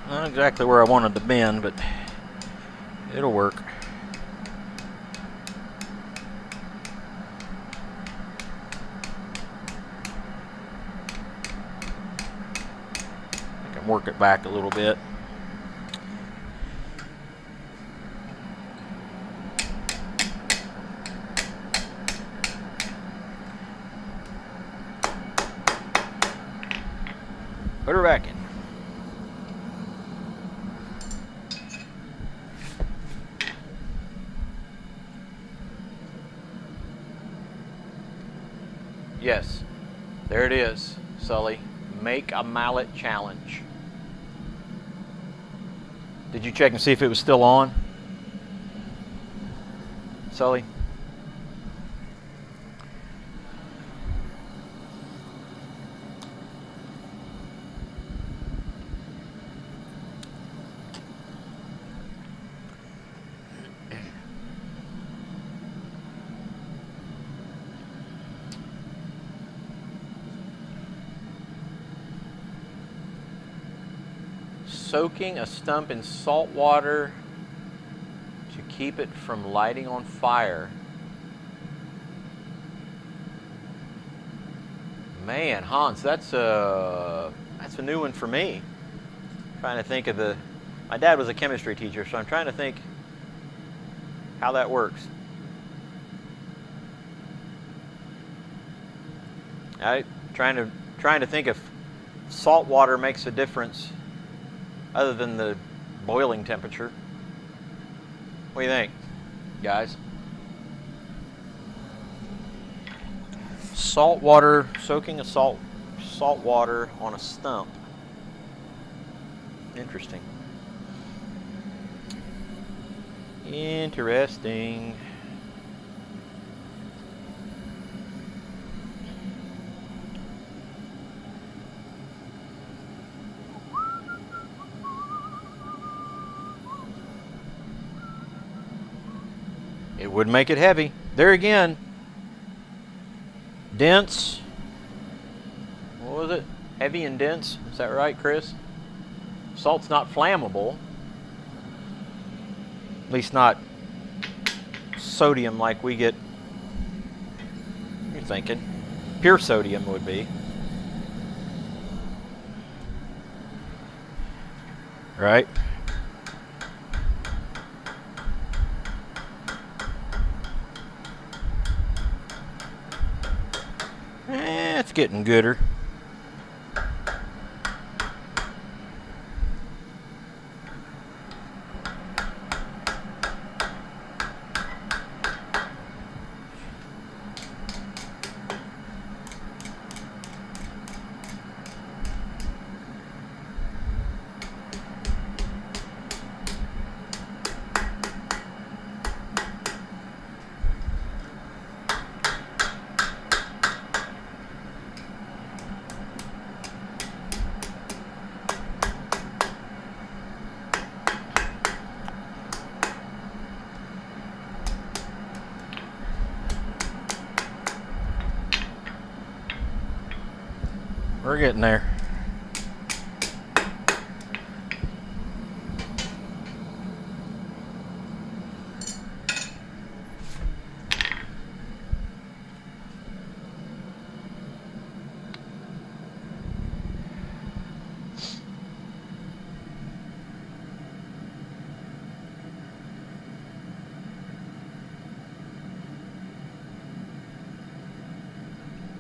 Not exactly where I wanted to bend, but it'll work. I can work it back a little bit. Put her back in. Yes, there it is, Sully. Make a mallet challenge. Did you check and see if it was still on, Sully? Soaking a stump in salt water to keep it from lighting on fire. Man, Hans, that's a new one for me. I'm trying to think of my dad was a chemistry teacher, so I'm trying to think how that works. Trying to think if salt water makes a difference other than the boiling temperature. What do you think, guys? Salt water, soaking a salt water on a stump. Interesting. Interesting. It would make it heavy. There again. Dense. What was it? Heavy and dense. Is that right, Chris? Salt's not flammable. At least not sodium like we get. You're thinking. Pure sodium would be. Right? It's getting gooder. We're getting there.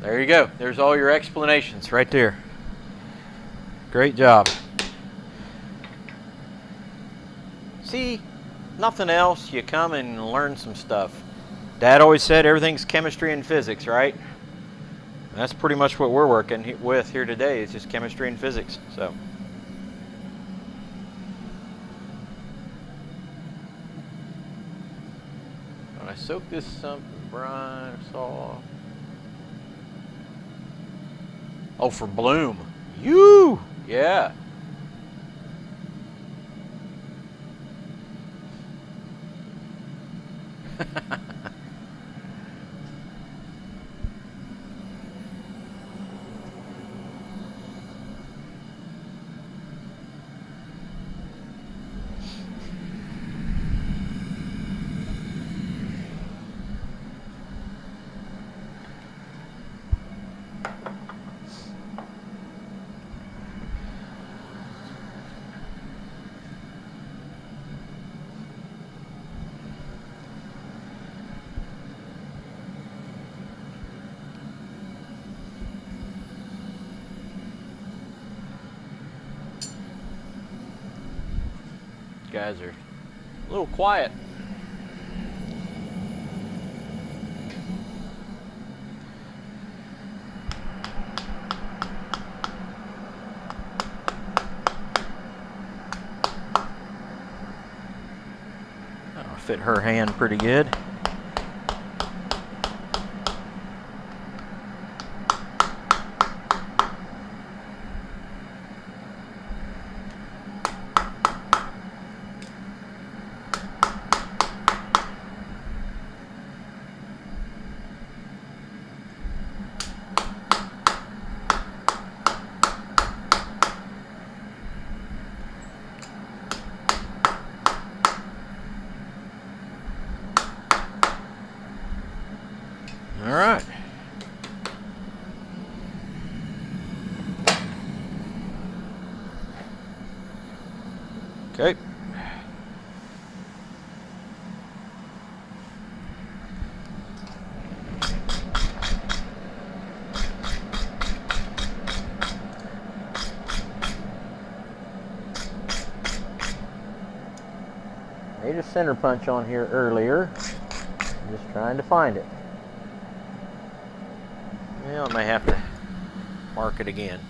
There you go. There's all your explanations right there. Great job. See, nothing else. You come and learn some stuff. Dad always said everything's chemistry and physics, right? That's pretty much what we're working with here today. It's just chemistry and physics. So. When I soak this something, Brian saw. Oh, for bloom. You! Yeah. Guys are a little quiet. That'll fit her hand pretty good. All right. Okay. Made a center punch on here earlier. I'm just trying to find it. Well, I may have to mark it again.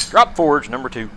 Drop forge number 2.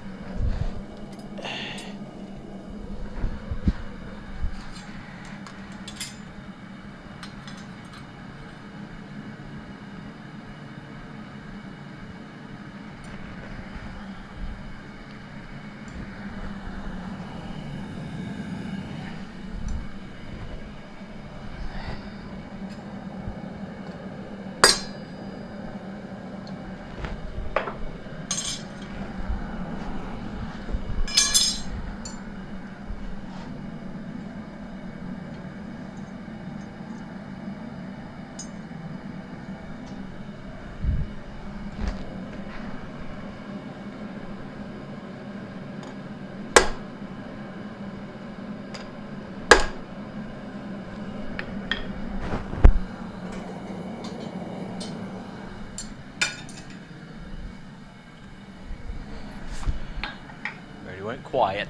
Went quiet.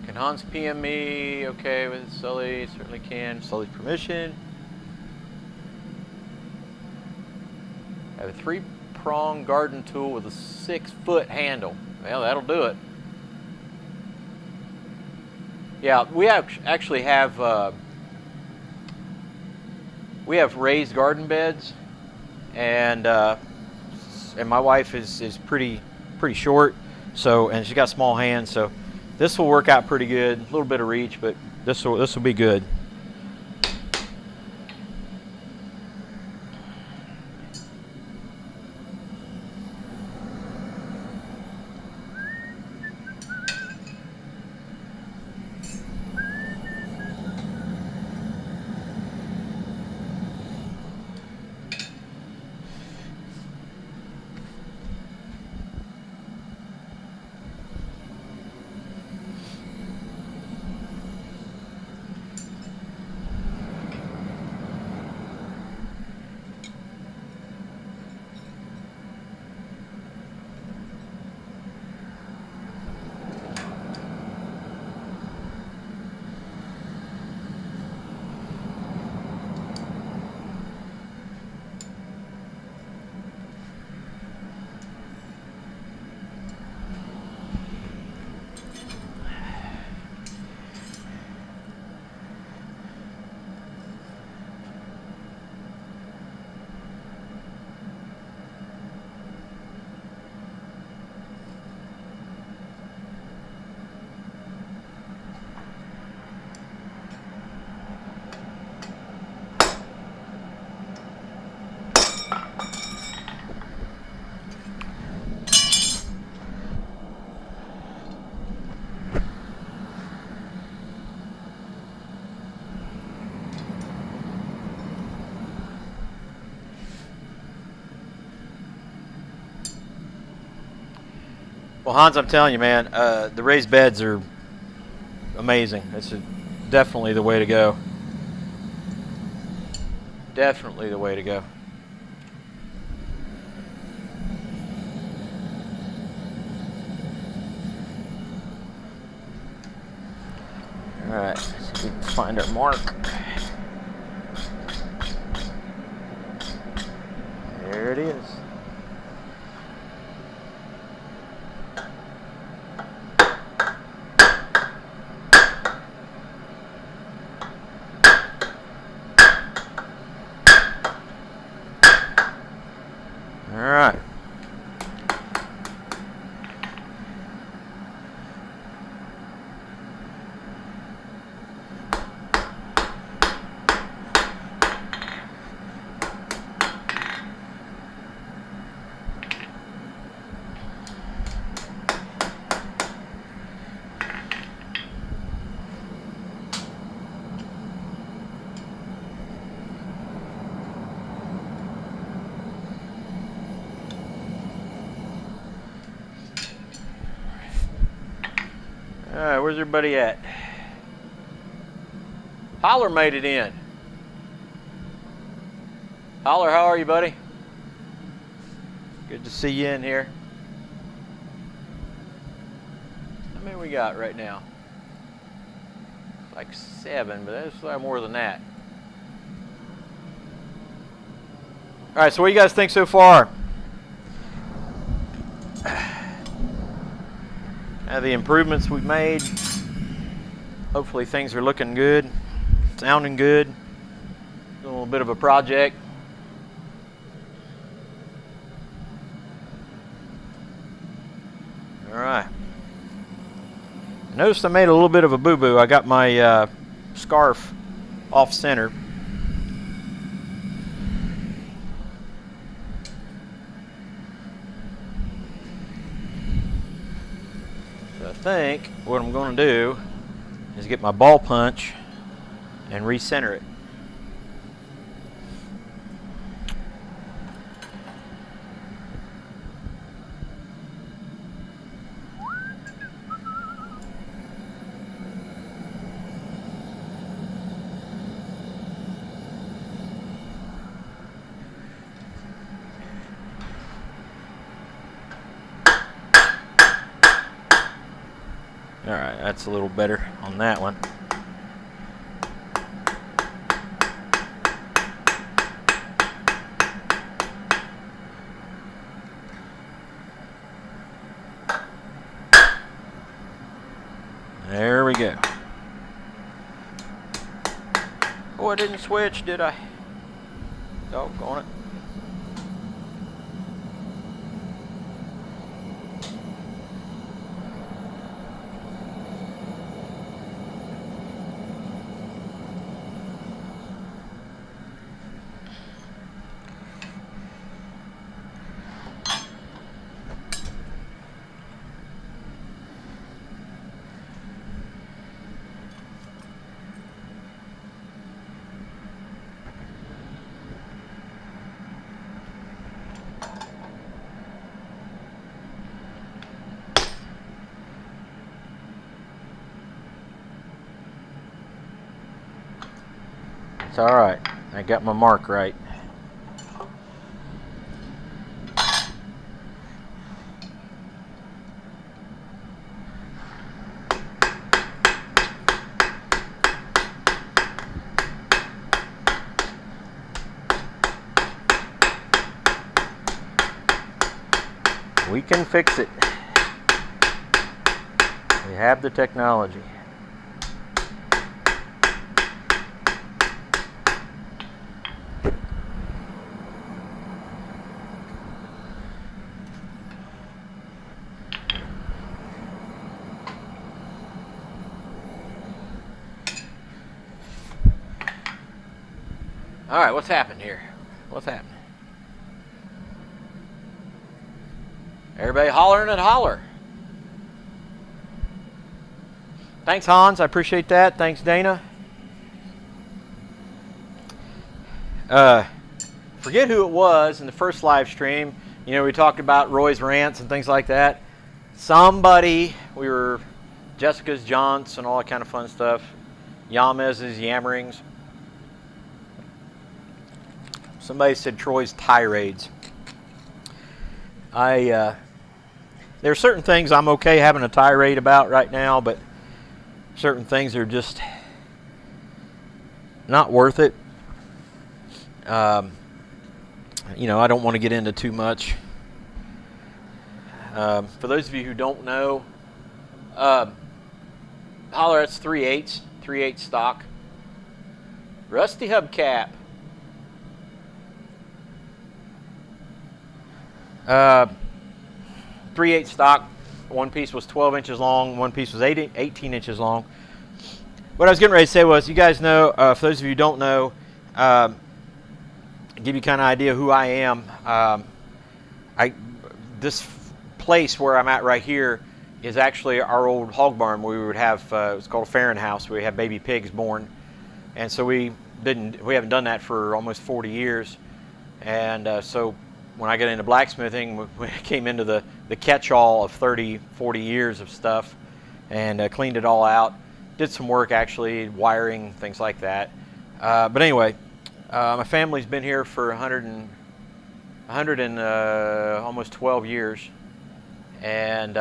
Can Hans PM me? Okay, with Sully, certainly can. Sully's permission. I have a 3 prong garden tool with a 6-foot handle. Well, that'll do it. Yeah, we actually have raised garden beds, and my wife is pretty short, so, and she's got small hands, so this will work out pretty good. A little bit of reach, but this will be good. Well, Hans, I'm telling you, man, the raised beds are amazing. It's definitely the way to go. Definitely the way to go. All right, let's see if we can find our mark. There it is. All right. Alright, where's everybody at? Holler made it in. Holler, how are you, buddy? Good to see you in here. How many we got right now? Like 7, but there's a lot more than that. Alright, so what do you guys think so far? The improvements we've made. Hopefully things are looking good, sounding good. A little bit of a project. All right. I noticed I made a little bit of a boo-boo. I got my scarf off center. I think what I'm going to do is get my ball punch and recenter it. Alright, that's a little better on that one. There we go. Oh, I didn't switch, did I? Doggone it. It's all right. I got my mark right. We can fix it. We have the technology. All right, what's happened here? What's happening? Everybody hollering and holler. Thanks, Hans. I appreciate that. Thanks, Dana. Forget who it was in the first live stream. You know, we talked about Roy's rants and things like that. Somebody, we were Jessica's, John's, and all that kind of fun stuff. Yamez's, yammerings. Somebody said Troy's tirades. There are certain things I'm okay having a tirade about right now, but certain things are just not worth it. You know, I don't want to get into too much. For those of you who don't know, holler, that's 3/8 stock. Rusty hubcap. 3/8 stock. One piece was 12 inches long. One piece was 18 inches long. What I was getting ready to say was, you guys know, for those of you who don't know, give you kind of idea who I am. This place where I'm at right here is actually our old hog barn where we would have, it was called a farrowing house, where we had baby pigs born. And so we haven't done that for almost 40 years. And so when I got into blacksmithing, we came into the catch-all of 30, 40 years of stuff and cleaned it all out. Did some work, actually, wiring, things like that. But anyway, my family's been here for 100 and almost 12 years. And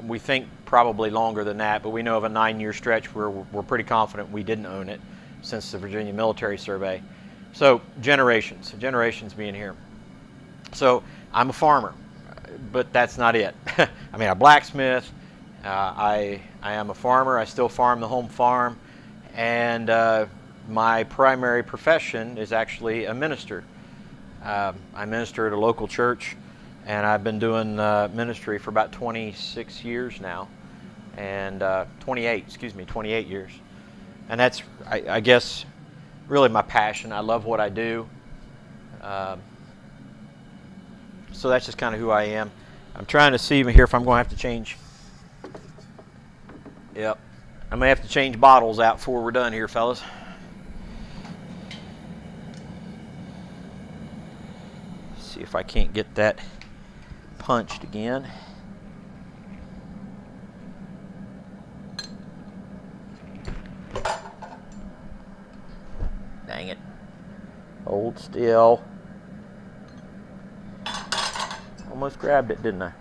we think probably longer than that, but we know of a 9-year stretch where we're pretty confident we didn't own it since the Virginia Military Survey. So generations being here. So I'm a farmer, but that's not it. I mean, I blacksmith. I am a farmer. I still farm the home farm, and my primary profession is actually a minister. I minister at a local church, and I've been doing ministry for about 26 years now, and 28 years. And that's, I guess, really my passion. I love what I do. So that's just kind of who I am. I'm trying to see here if I'm going to have to change. Yep. I may have to change bottles out before we're done here, fellas. See if I can't get that punched again. Dang it. Hold still. Almost grabbed it, didn't I?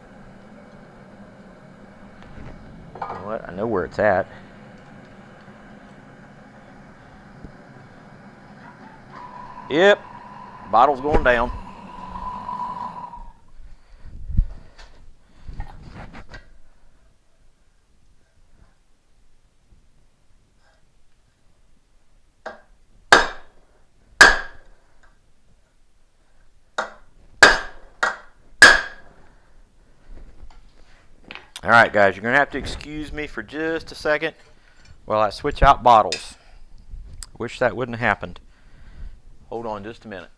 You know what? I know where it's at. Yep. Bottle's going down. All right, guys, you're going to have to excuse me for just a second while I switch out bottles. Wish that wouldn't have happened. Hold on just a minute.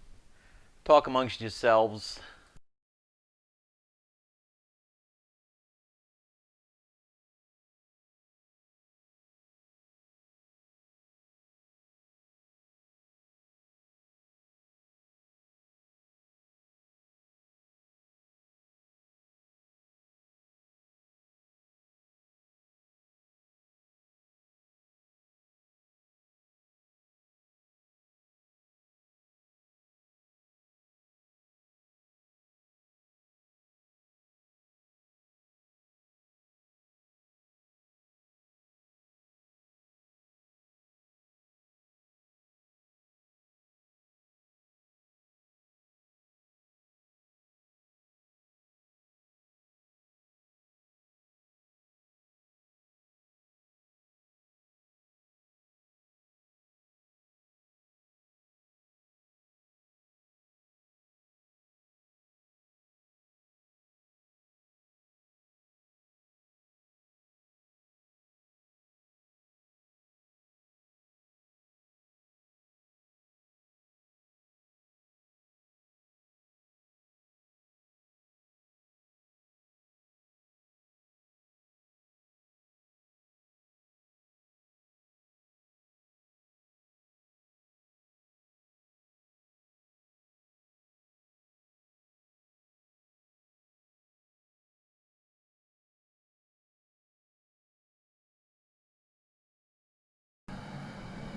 Talk amongst yourselves.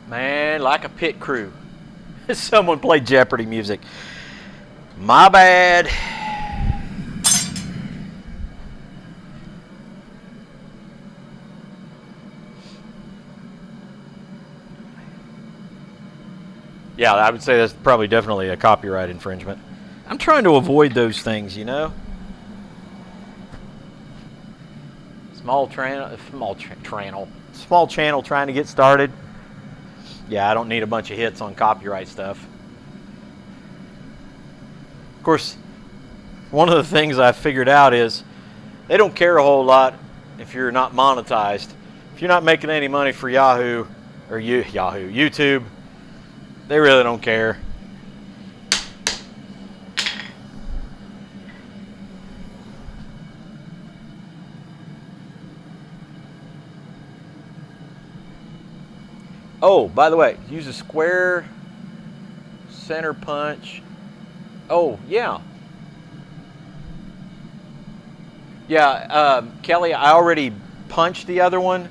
Man, like a pit crew. Someone played Jeopardy music. My bad. Yeah, I would say that's probably definitely a copyright infringement. I'm trying to avoid those things, you know. Small channel trying to get started. Yeah, I don't need a bunch of hits on copyright stuff. Of course, one of the things I've figured out is they don't care a whole lot if you're not monetized. If you're not making any money for Yahoo or YouTube, they really don't care. Oh, by the way, use a square center punch. Oh, yeah. Yeah, Kelly, I already punched the other one,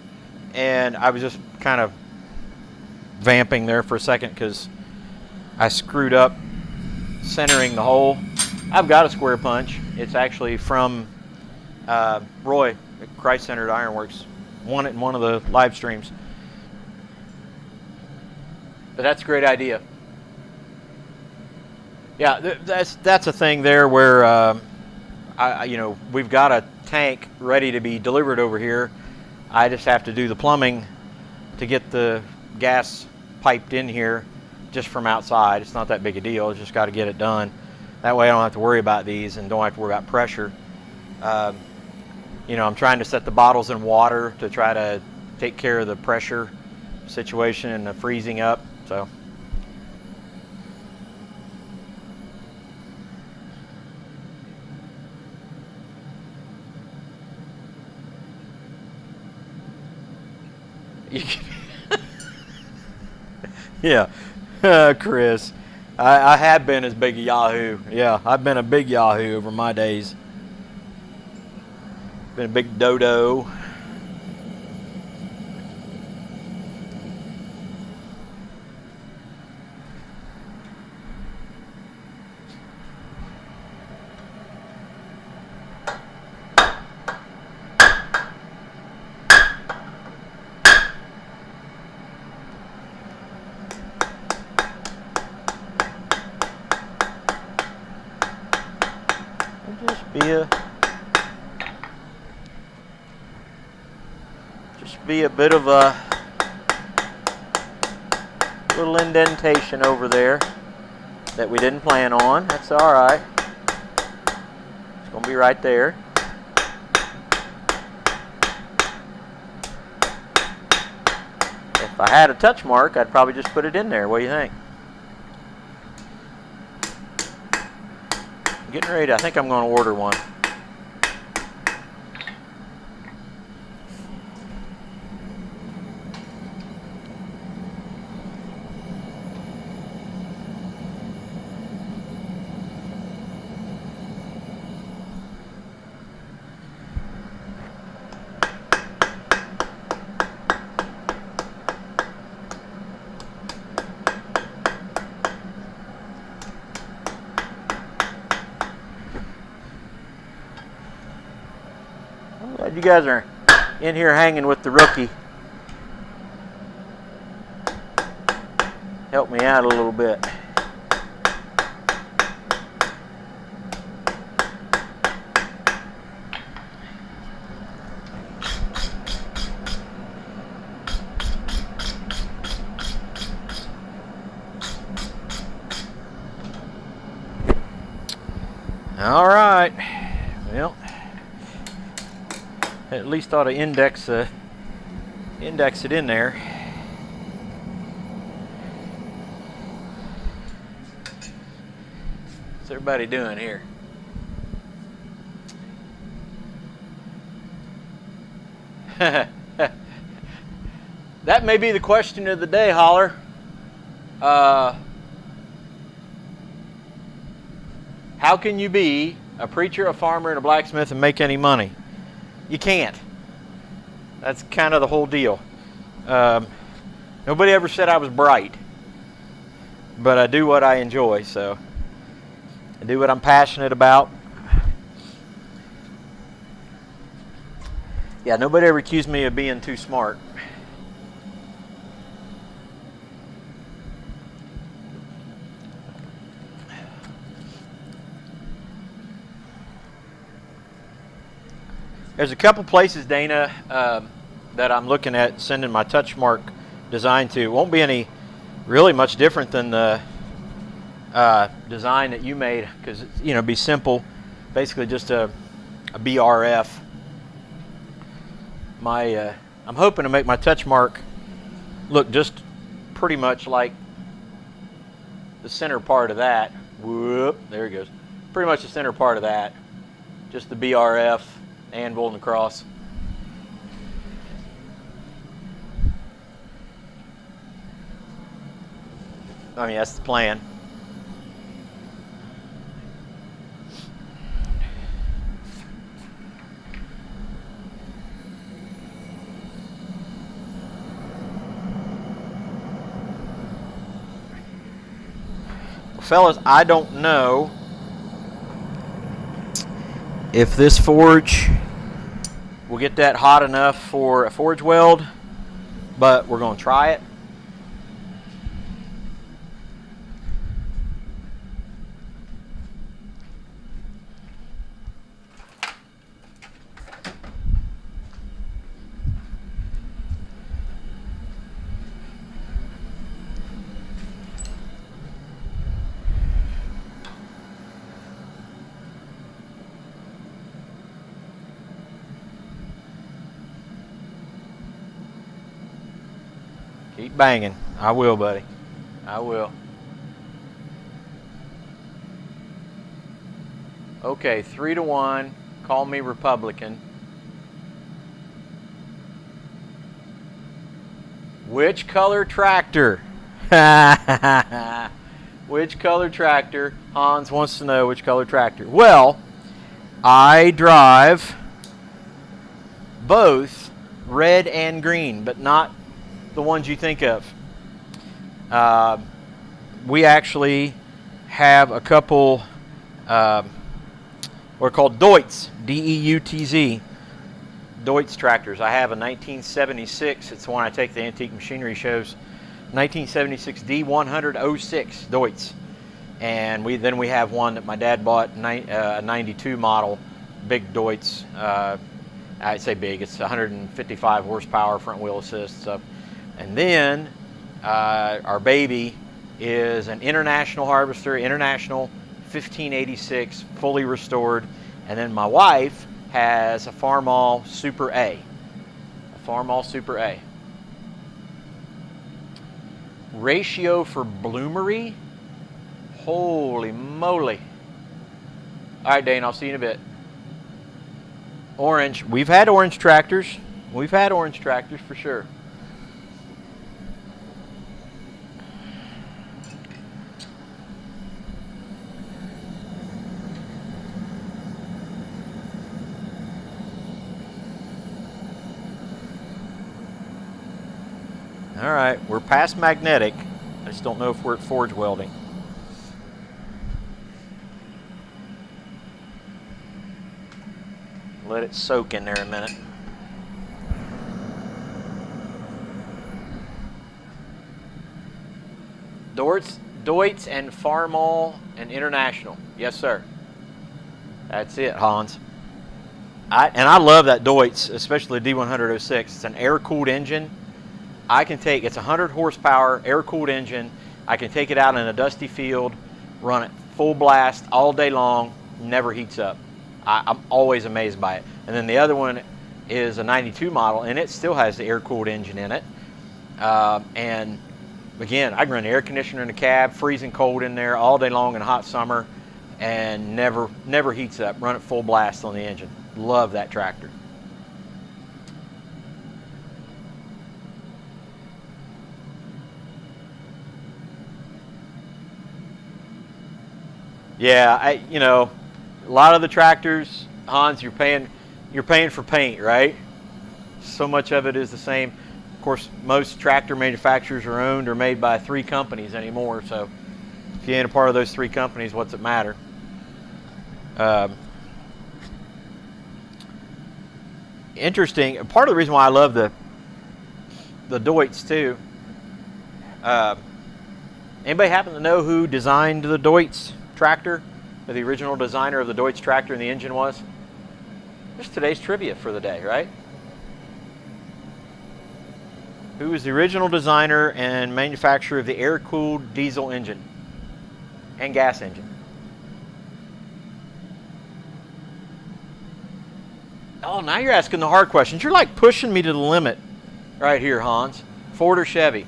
and I was just kind of vamping there for a second because I screwed up centering the hole. I've got a square punch. It's actually from Roy at Christ-Centered Ironworks. Won it in one of the live streams. But that's a great idea. Yeah, that's a thing there where we've got a tank ready to be delivered over here. I just have to do the plumbing to get the gas piped in here just from outside. It's not that big a deal. Just got to get it done. That way I don't have to worry about these and don't have to worry about pressure. I'm trying to set the bottles in water to try to take care of the pressure situation and the freezing up. So yeah, Chris, I have been as big a Yahoo. Yeah, I've been a big Yahoo over my days. Been a big dodo. Just be a bit of a little indentation over there that we didn't plan on. That's all right. It's going to be right there. If I had a touch mark, I'd probably just put it in there. What do you think? Getting ready. I think I'm going to order one. You guys are in here hanging with the rookie. Help me out a little bit. All right. Well, at least ought to index it in there. What's everybody doing here? That may be the question of the day, Holler. How can you be a preacher, a farmer, and a blacksmith and make any money? You can't. That's kind of the whole deal. Nobody ever said I was bright, but I do what I enjoy, so I do what I'm passionate about. Yeah, nobody ever accused me of being too smart. There's a couple places, Dana, that I'm looking at sending my touch mark design to. It won't be any really much different than the design that you made, because it'd be simple, basically just a BRF. I'm hoping to make my touch mark look just pretty much like the center part of that. Whoop, there it goes. Pretty much the center part of that, just the BRF. Anvil and the cross. I mean, that's the plan. Well, fellas, I don't know if this forge will get that hot enough for a forge weld, but we're going to try it. Keep banging. I will, buddy. I will. Okay, 3-1. Call me Republican. Which color tractor? Which color tractor? Hans wants to know which color tractor. Well, I drive both red and green, but not the ones you think of. We actually have a couple what are called Deutz, D-E-U-T-Z, Deutz tractors. I have a 1976, it's the one I take the antique machinery shows, 1976 D100-06 Deutz. And we have one that my dad bought, a 92 model, big Deutz. I'd say big, it's 155 horsepower front wheel assist stuff. And then our baby is an International Harvester, International 1586, fully restored. And then my wife has a Farmall Super A. A Farmall Super A. Ratio for bloomery? Holy moly. All right, Dane, I'll see you in a bit. Orange. We've had orange tractors. We've had orange tractors for sure. All right, we're past magnetic. I just don't know if we're at forge welding. Let it soak in there a minute. Deutz and Farmall and International. Yes, sir. That's it, Hans. I love that Deutz, especially the D106. It's an air-cooled engine. It's 100 horsepower, air-cooled engine. I can take it out in a dusty field, run it full blast all day long, never heats up. I'm always amazed by it. And then the other one is a 92 model, and it still has the air-cooled engine in it. And again, I can run the air conditioner in the cab, freezing cold in there all day long in hot summer, and never heats up. Run it full blast on the engine. Love that tractor. Yeah, you know, a lot of the tractors, Hans, you're paying for paint, right? So much of it is the same. Of course, most tractor manufacturers are owned or made by 3 companies anymore. So if you ain't a part of those 3 companies, what's it matter? Interesting. Part of the reason why I love the Deutz too. Anybody happen to know who designed the Deutz tractor, or the original designer of the Deutz tractor and the engine was? Just today's trivia for the day, right? Who was the original designer and manufacturer of the air-cooled diesel engine and gas engine? Oh, now you're asking the hard questions. You're like pushing me to the limit right here, Hans. Ford or Chevy?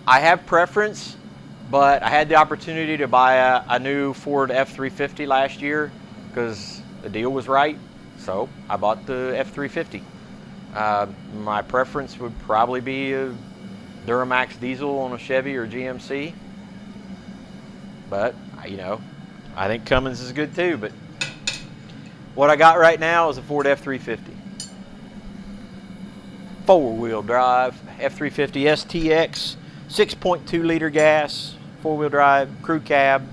I have preference, but I had the opportunity to buy a new Ford F-350 last year because the deal was right, so I bought the F-350. My preference would probably be a Duramax diesel on a Chevy or GMC, but you know, I think Cummins is good too, but what I got right now is a Ford F-350. 4-wheel drive, F-350 STX, 6.2 liter gas, 4-wheel drive, crew cab.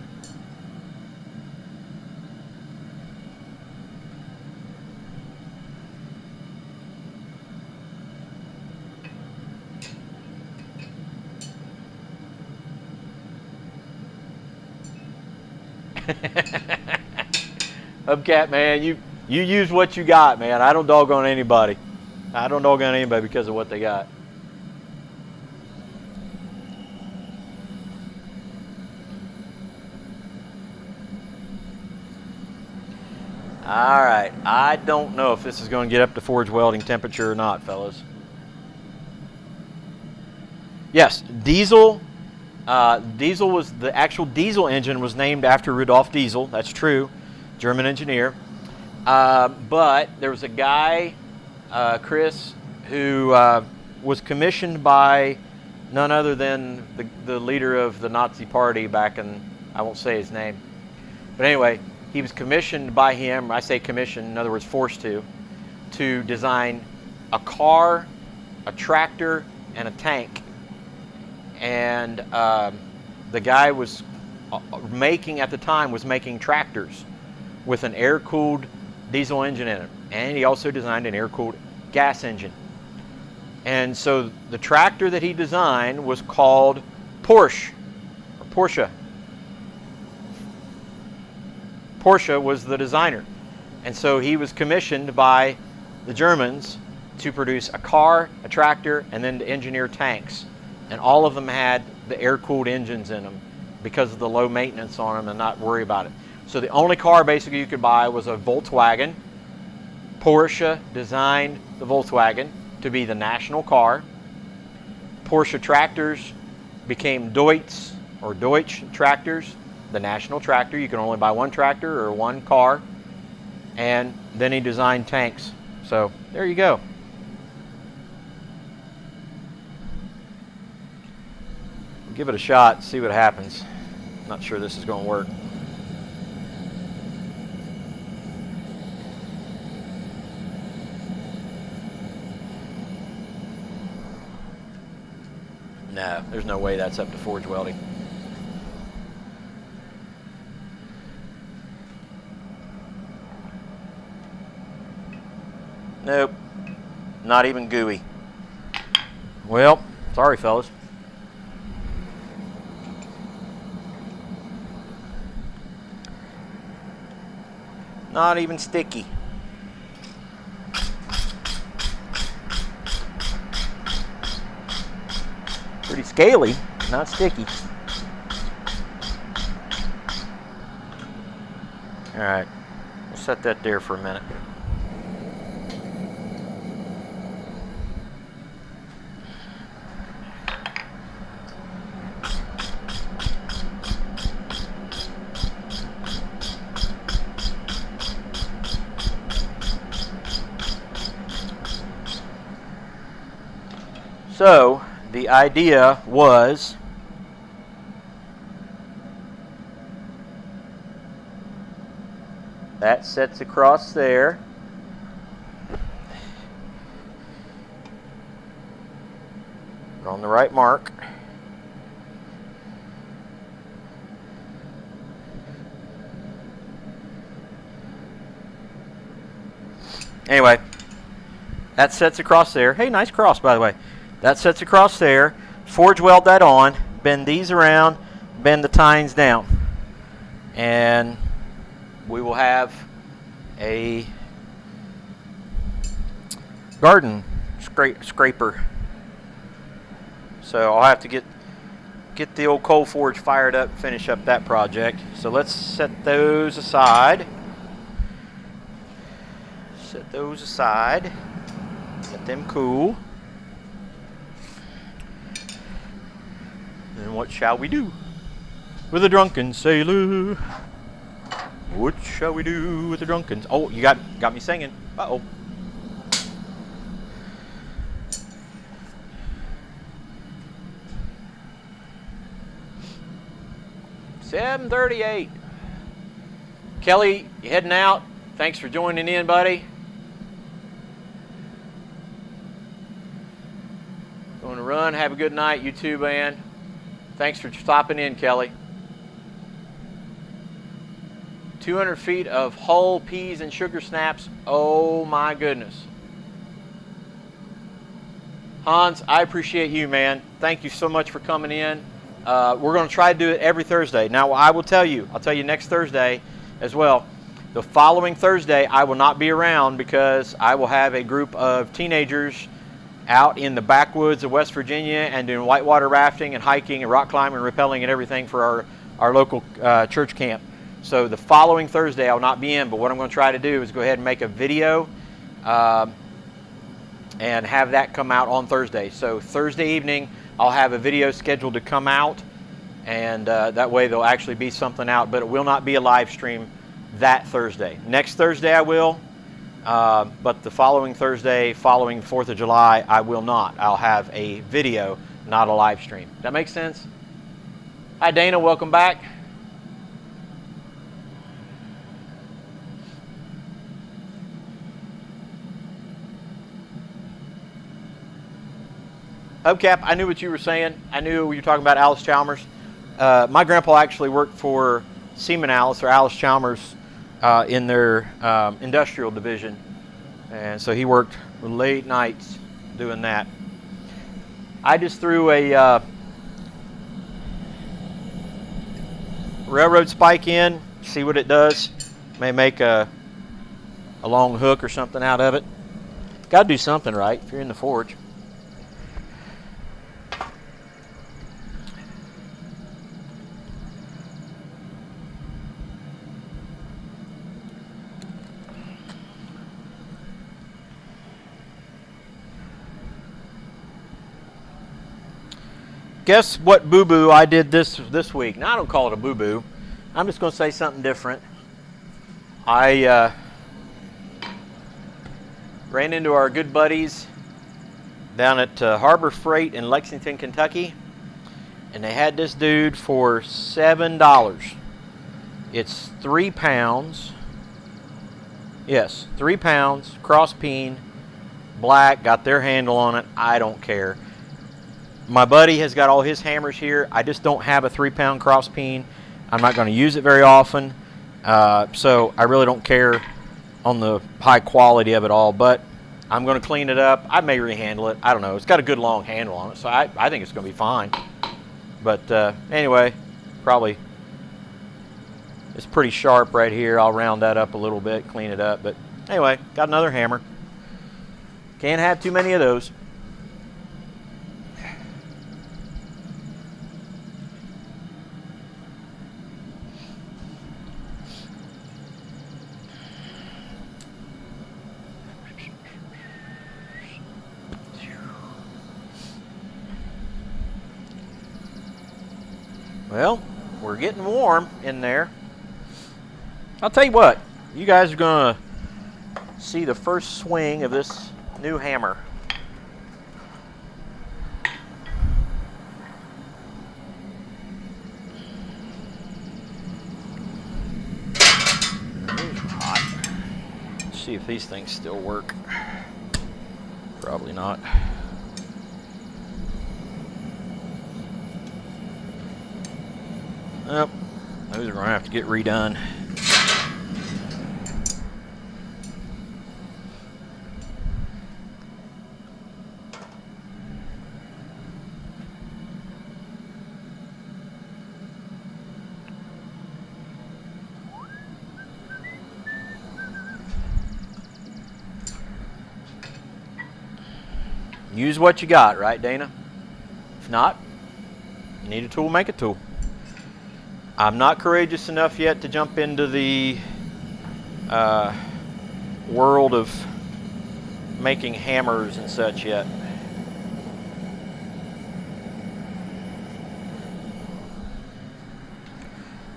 Hubcap, man, you use what you got, man. I don't doggone anybody. I don't doggone anybody because of what they got. All right, I don't know if this is going to get up to forge welding temperature or not, fellas. Yes, diesel. Diesel was the actual diesel engine was named after Rudolf Diesel. That's true, German engineer. But there was a guy, Chris, who was commissioned by none other than the leader of the Nazi Party back in, I won't say his name, but anyway, he was commissioned by him. I say commissioned, in other words, forced to design a car, a tractor, and a tank. And the guy was making tractors with an air-cooled diesel engine in it, and he also designed an air-cooled gas engine. And so the tractor that he designed was called Porsche. Porsche was the designer, and so he was commissioned by the Germans to produce a car, a tractor, and then to engineer tanks. And all of them had the air-cooled engines in them because of the low maintenance on them and not worry about it. So the only car basically you could buy was a Volkswagen. Porsche designed the Volkswagen to be the national car. Porsche tractors became Deutz or Deutsch tractors, the national tractor. You can only buy one tractor or one car. And then he designed tanks. So there you go. Give it a shot, see what happens. Not sure this is going to work. No, there's no way that's up to forge welding. Nope, not even gooey. Well, sorry fellas. Not even sticky. Pretty scaly, not sticky. All right, we'll set that there for a minute. So the idea was that sets across there. We're on the right mark. Anyway, that sets across there. Hey, nice cross, by the way. That sets across there. Forge weld that on. Bend these around. Bend the tines down. And we will have a garden scraper. So I'll have to get the old coal forge fired up, finish up that project. So let's set those aside. Set those aside. Let them cool. And what shall we do with a drunken sailor? What shall we do with the drunken? Oh, you got me singing. Uh-oh. $7:38. Kelly, you heading out? Thanks for joining in, buddy. Going to run. Have a good night. You too, man. Thanks for stopping in, Kelly. 200 feet of whole peas and sugar snaps. Oh my goodness. Hans, I appreciate you, man. Thank you so much for coming in. We're going to try to do it every Thursday. Now, I'll tell you next Thursday as well. The following Thursday, I will not be around because I will have a group of teenagers out in the backwoods of West Virginia and doing whitewater rafting and hiking and rock climbing and rappelling and everything for our local church camp. So the following Thursday I will not be in, but what I'm going to try to do is go ahead and make a video and have that come out on Thursday. So Thursday evening I'll have a video scheduled to come out, and that way there'll actually be something out, but it will not be a live stream that Thursday. Next Thursday I will. But the following Thursday, following 4th of July, I will not. I'll have a video, not a live stream. That makes sense? Hi, Dana. Welcome back. Hubcap, I knew what you were saying. I knew you were talking about Alice Chalmers. My grandpa actually worked for Seaman Alice, or Alice Chalmers, in their industrial division. And so he worked late nights doing that. I just threw a railroad spike in, see what it does. May make a long hook or something out of it. Got to do something right if you're in the forge. guess what boo-boo I did this week. Now, I don't call it a boo-boo. I'm just going to say something different. I ran into our good buddies down at Harbor Freight in Lexington, Kentucky, and they had this dude for $7. It's 3 pounds. Yes, 3 pounds, cross peen, black, got their handle on it. I don't care. My buddy has got all his hammers here. I just don't have a 3-pound cross peen. I'm not going to use it very often, so I really don't care on the high quality of it all, but I'm going to clean it up. I may rehandle it. I don't know. It's got a good long handle on it, so I think it's going to be fine. But anyway, probably it's pretty sharp right here. I'll round that up a little bit, clean it up. But anyway, got another hammer. Can't have too many of those. Well, we're getting warm in there. I'll tell you what, you guys are going to see the first swing of this new hammer. Hot. Let's see if these things still work. Probably not. Yep, those are going to have to get redone. Use what you got, right, Dana? If not, you need a tool, make a tool. I'm not courageous enough yet to jump into the world of making hammers and such yet.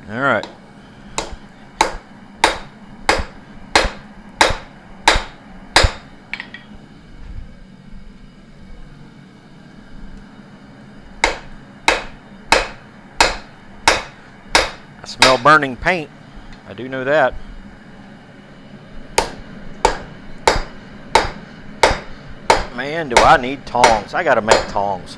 All right. I smell burning paint. I do know that. Man, do I need tongs. I gotta make tongs.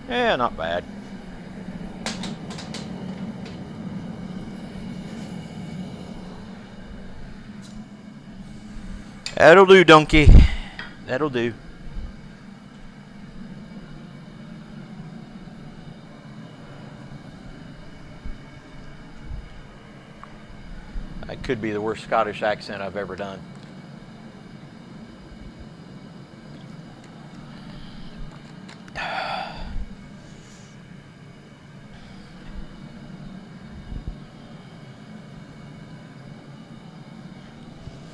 Yeah, not bad. That'll do, donkey. That'll do. That could be the worst Scottish accent I've ever done.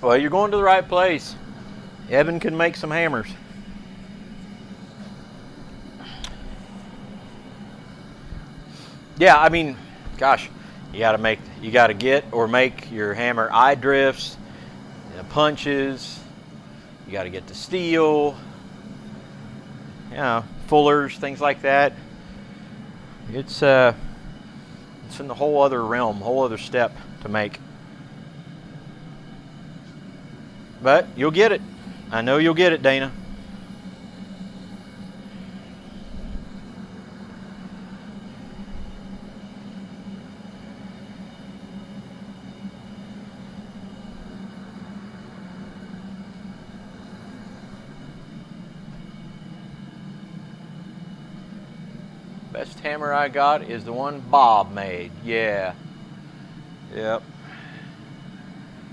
Well, you're going to the right place. Evan can make some hammers. Yeah, I mean, gosh, you gotta get or make your hammer eye drifts, punches. You gotta get the steel, fullers, things like that. It's in the whole other realm, whole other step to make. But you'll get it. I know you'll get it, Dana. Best hammer I got is the one Bob made. Yeah. Yep.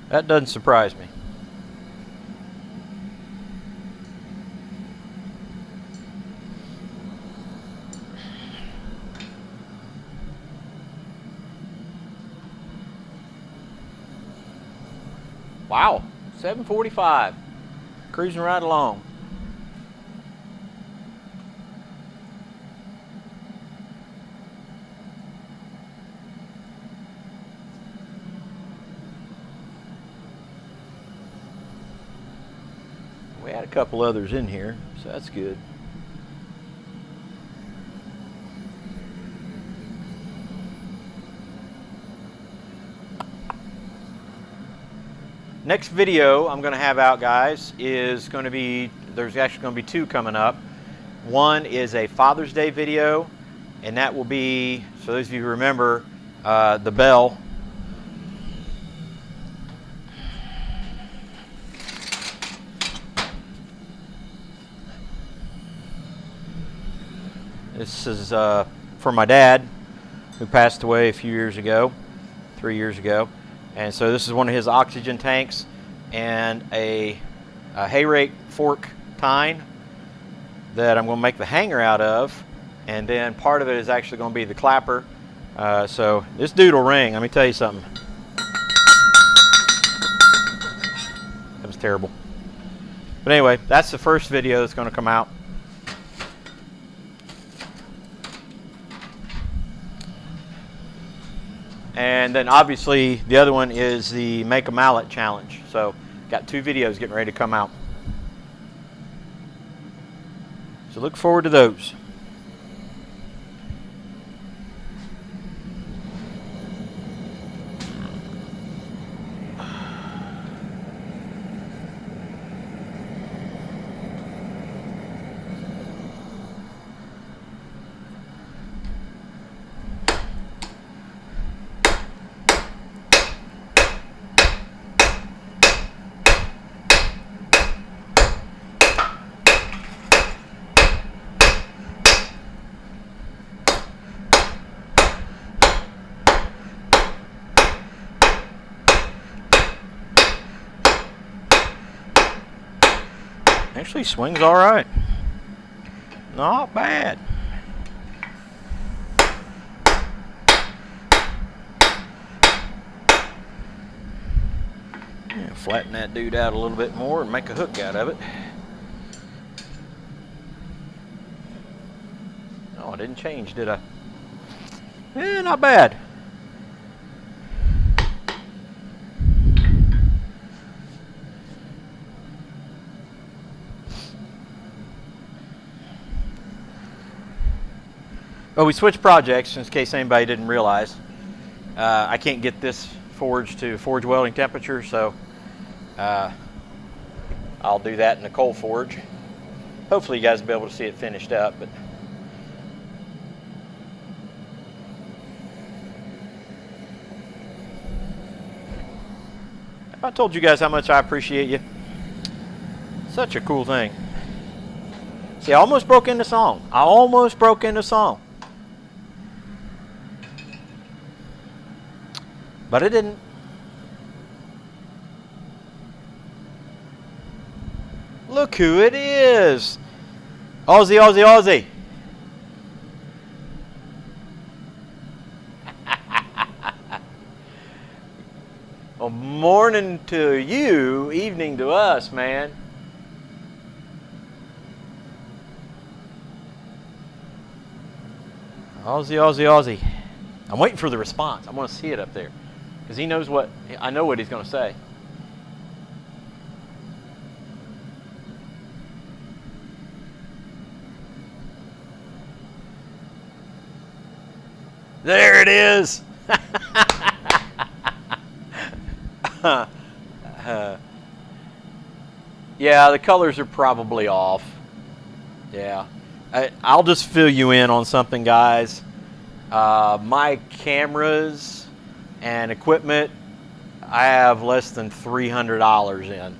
That doesn't surprise me. Wow, 7:45. Cruising right along. We had a couple others in here, so that's good. Next video I'm going to have out, guys, is going to be, there's actually going to be two coming up. One is a Father's Day video, and that will be, so those of you who remember, the bell. This is for my dad, who passed away a few years ago, 3 years ago. And so this is one of his oxygen tanks and a hay rake fork tine that I'm going to make the hanger out of. And then part of it is actually going to be the clapper. So this dude will ring. Let me tell you something. That was terrible. But anyway, that's the first video that's going to come out. And then obviously the other one is the Make a Mallet Challenge. So got two videos getting ready to come out. So look forward to those. Actually swings all right. Not bad. Yeah, flatten that dude out a little bit more and make a hook out of it. Oh, I didn't change, did I? Yeah, not bad. Well, we switched projects, in case anybody didn't realize. I can't get this forge to forge welding temperature, so I'll do that in the coal forge. Hopefully you guys will be able to see it finished up. But I told you guys how much I appreciate you. Such a cool thing. See, I almost broke into song. I almost broke into song. But it didn't. Look who it is. Aussie, Aussie, Aussie. Well, morning to you, evening to us, man. Aussie, Aussie, Aussie. I'm waiting for the response. I want to see it up there. Because he knows what, I know what he's going to say. There it is. Yeah, the colors are probably off. Yeah. I'll just fill you in on something, guys. My cameras and equipment, I have less than $300 in.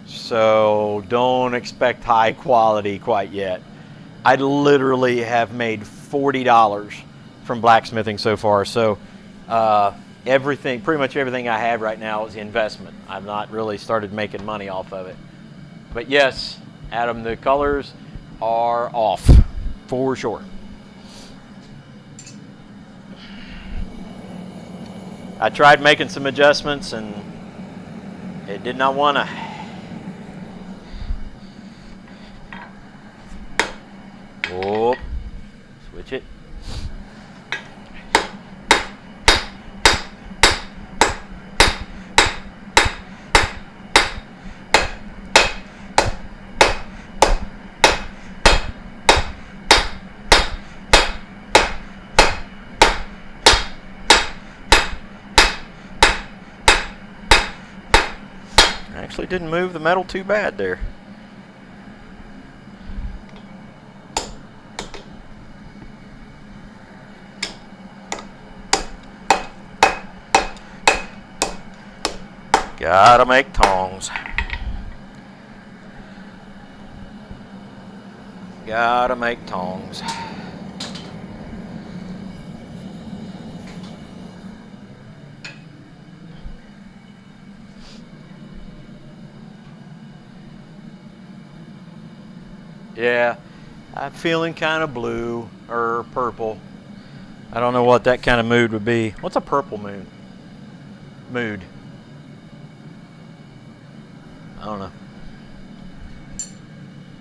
So don't expect high quality quite yet. I literally have made $40 from blacksmithing so far. So everything, pretty much everything I have right now is investment. I've not really started making money off of it. But yes, Adam, the colors are off for sure. I tried making some adjustments and It did not want to. Oh, switch it. Actually didn't move the metal too bad there. Gotta make tongs. Gotta make tongs. Yeah, I'm feeling kind of blue or purple. I don't know what that kind of mood would be. What's a purple mood? Mood. I don't know.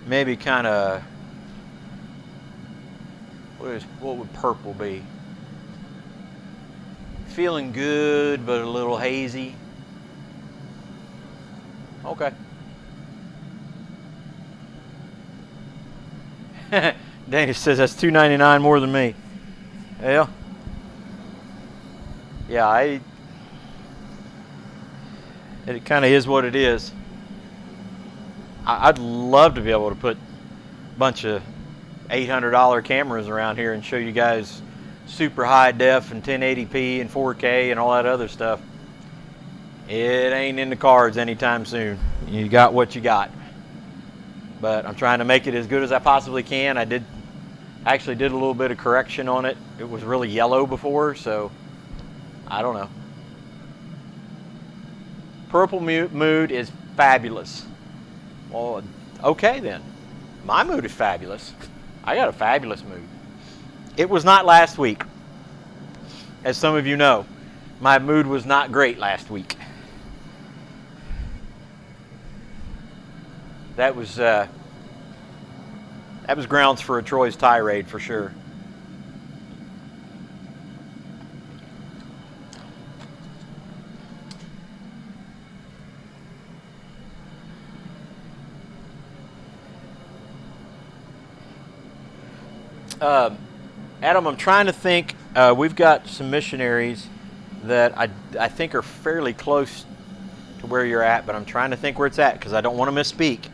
Maybe kind of. What would purple be? Feeling good, but a little hazy. Okay. Danny says that's $2.99 more than me. Yeah. Yeah, it kind of is what it is. I'd love to be able to put a bunch of $800 cameras around here and show you guys super high def and 1080p and 4K and all that other stuff. It ain't in the cards anytime soon. You got what you got. But I'm trying to make it as good as I possibly can. I actually did a little bit of correction on it. It was really yellow before, so I don't know. Purple mood is fabulous. Well, okay then. My mood is fabulous. I got a fabulous mood. It was not last week. As some of you know, my mood was not great last week. That was grounds for a Troy's tirade for sure. Adam, I'm trying to think. We've got some missionaries that I think are fairly close to where you're at, but I'm trying to think where it's at because I don't want to misspeak.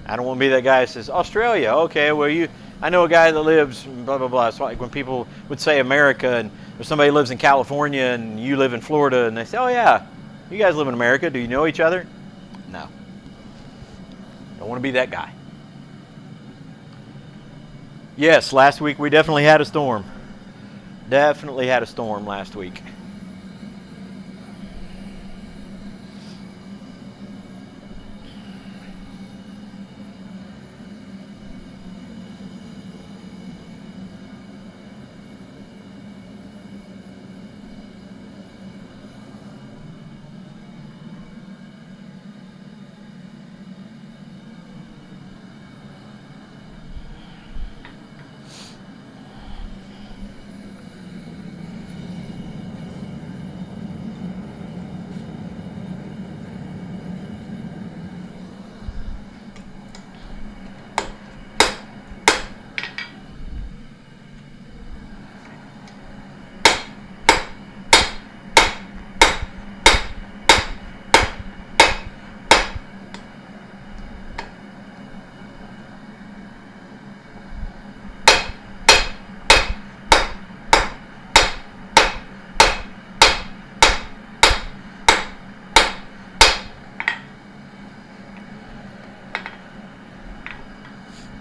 I don't want to be that guy that says, Australia, okay, well, I know a guy that lives, blah, blah, blah. It's like when people would say America, and if somebody lives in California and you live in Florida, and they say, oh, yeah, you guys live in America. Do you know each other? No. Don't want to be that guy. Yes, last week we definitely had a storm. Definitely had a storm last week.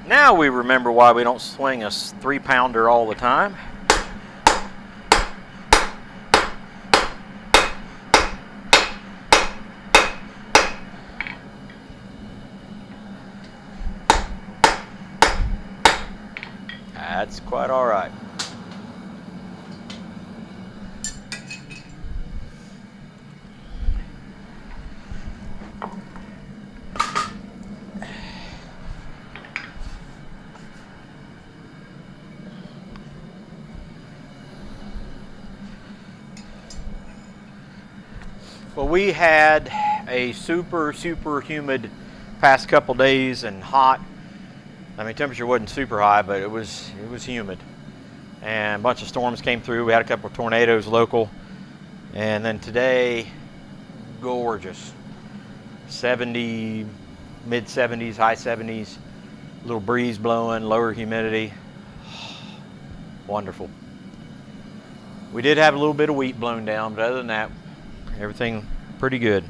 Now we remember why we don't swing a 3-pounder all the time. That's quite all right. Well, we had a super humid past couple days and hot. I mean, temperature wasn't super high, but it was humid. And a bunch of storms came through. We had a couple of tornadoes local. And then today, gorgeous. 70, mid 70s, high 70s, a little breeze blowing, lower humidity. Wonderful. We did have a little bit of wheat blown down, but other than that, everything pretty good.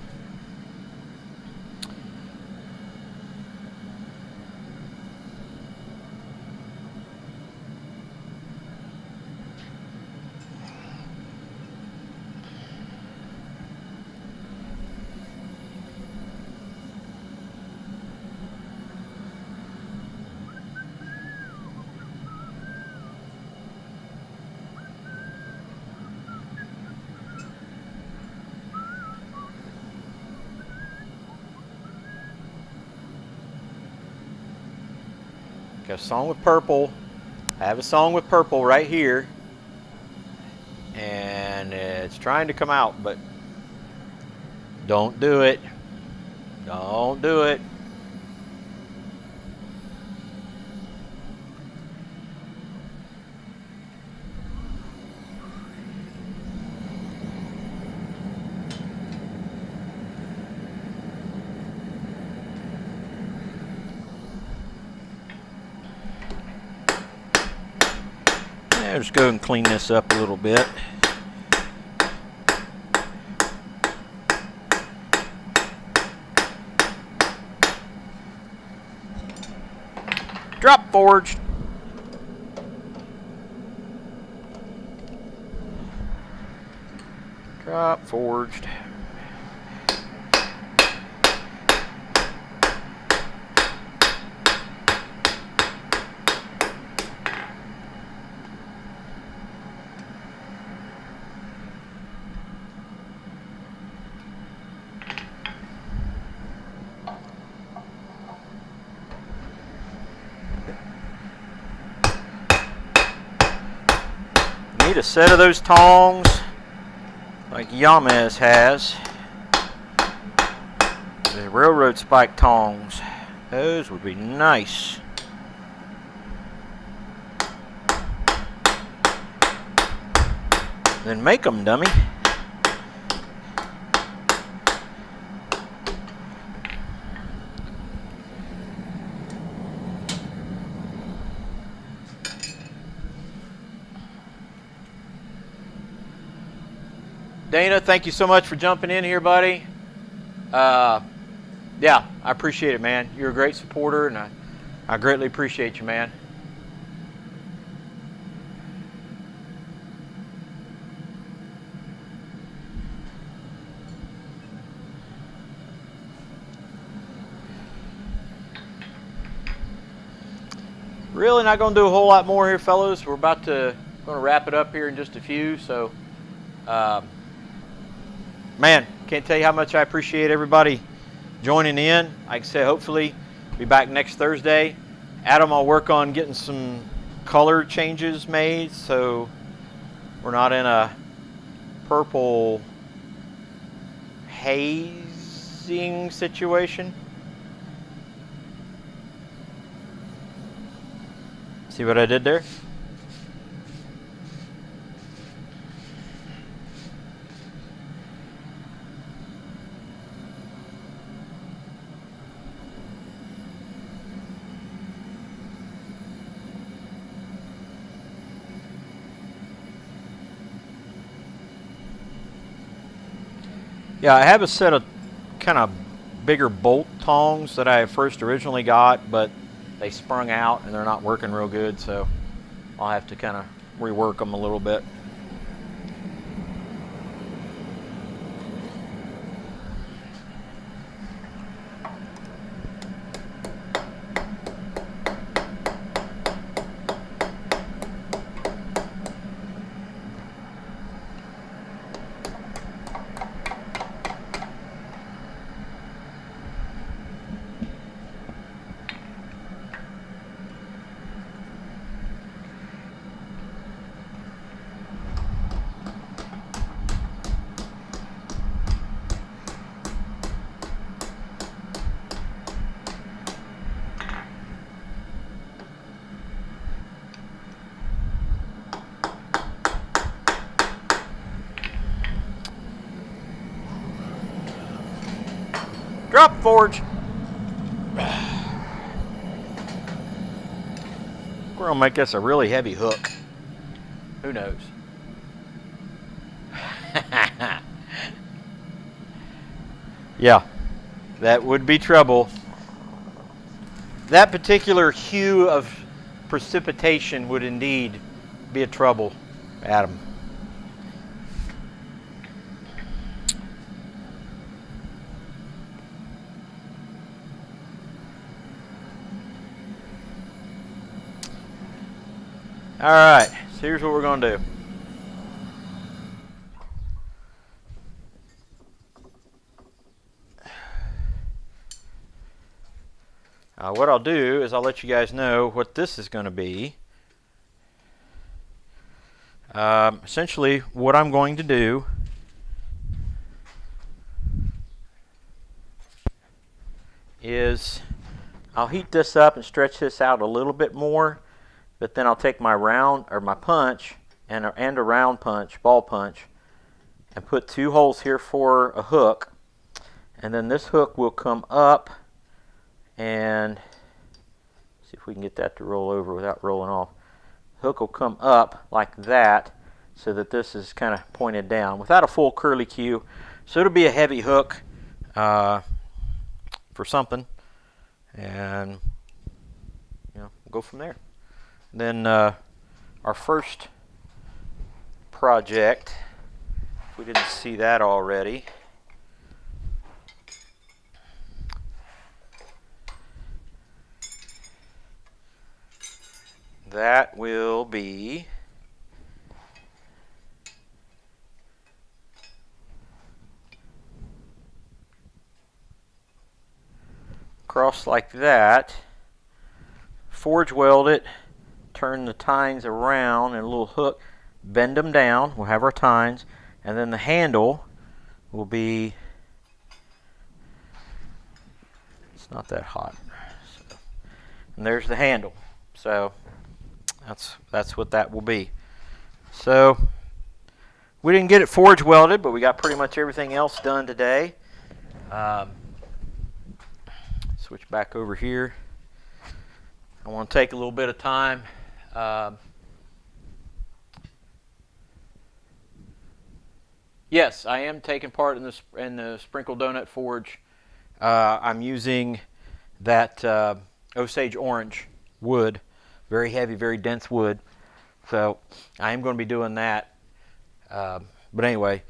Got a song with purple. I have a song with purple right here. And it's trying to come out, but don't do it. Don't do it. Let's go and clean this up a little bit. Drop forged. Drop forged. Need a set of those tongs like Yamez has. The railroad spike tongs. Those would be nice. Then make them, dummy. Dana, thank you so much for jumping in here, buddy. Yeah, I appreciate it, man. You're a great supporter, and I greatly appreciate you, man. Really not going to do a whole lot more here, fellows. We're going to wrap it up here in just a few, so... man, can't tell you how much I appreciate everybody joining in. Like I said, hopefully be back next Thursday. Adam, I'll work on getting some color changes made so we're not in a purple hazing situation. See what I did there? Yeah, I have a set of kind of bigger bolt tongs that I first originally got, but they sprung out and they're not working real good, so I'll have to kind of rework them a little bit. Drop, Forge. We're going to make this a really heavy hook. Who knows? Yeah, that would be trouble. That particular hue of precipitation would indeed be a trouble, Adam. All right, so here's what we're going to do. What I'll do is I'll let you guys know what this is going to be. Essentially, what I'm going to do is I'll heat this up and stretch this out a little bit more, but then I'll take my round or my punch and a round punch, ball punch, and put 2 holes here for a hook, and then this hook will come up. And see if we can get that to roll over without rolling off. Hook will come up like that so that this is kind of pointed down without a full curly cue. So it'll be a heavy hook for something, and we'll go from there. And then our first project, if we didn't see that already, that will be cross like that, forge weld it, turn the tines around and a little hook, bend them down, we'll have our tines, and then the handle will be, it's not that hot, so, and there's the handle. So that's what that will be. So we didn't get it forge welded, but we got pretty much everything else done today. Switch back over here. I want to take a little bit of time. Yes, I am taking part in the Sprinkle Donut Forge. I'm using that Osage orange wood, very heavy, very dense wood. So I am going to be doing that. But anyway,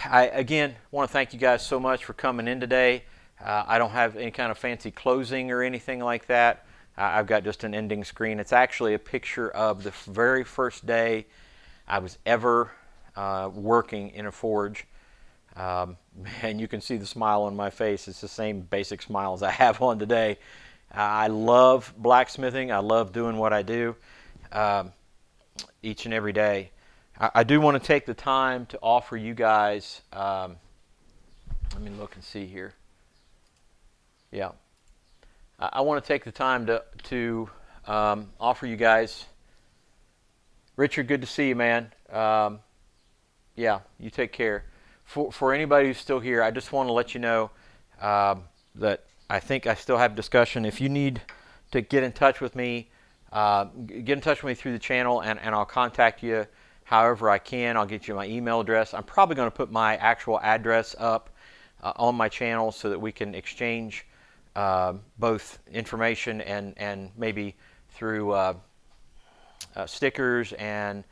I again want to thank you guys so much for coming in today. I don't have any kind of fancy closing or anything like that. I've got just an ending screen. It's actually a picture of the very first day I was ever working in a forge. And you can see the smile on my face. It's the same basic smile as I have on today. I love blacksmithing. I love doing what I do each and every day. I do want to take the time to offer you guys, let me look and see here. Yeah. I want to take the time to offer you guys. Richard, good to see you, man. Yeah, you take care. For anybody who's still here, I just want to let you know that I think I still have discussion. If you need to get in touch with me, get in touch with me through the channel, and I'll contact you however I can. I'll get you my email address. I'm probably going to put my actual address up on my channel so that we can exchange both information and maybe through stickers and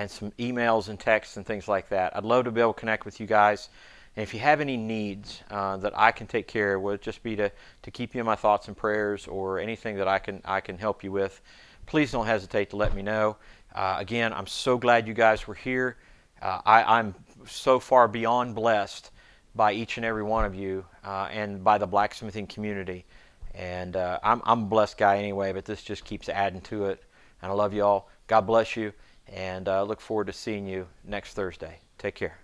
some emails and texts and things like that. I'd love to be able to connect with you guys. And if you have any needs that I can take care of, whether it just be to keep you in my thoughts and prayers or anything that I can help you with, please don't hesitate to let me know. Again, I'm so glad you guys were here. I'm so far beyond blessed by each and every one of you and by the blacksmithing community. And I'm a blessed guy anyway, but this just keeps adding to it. And I love you all. God bless you. And I look forward to seeing you next Thursday. Take care.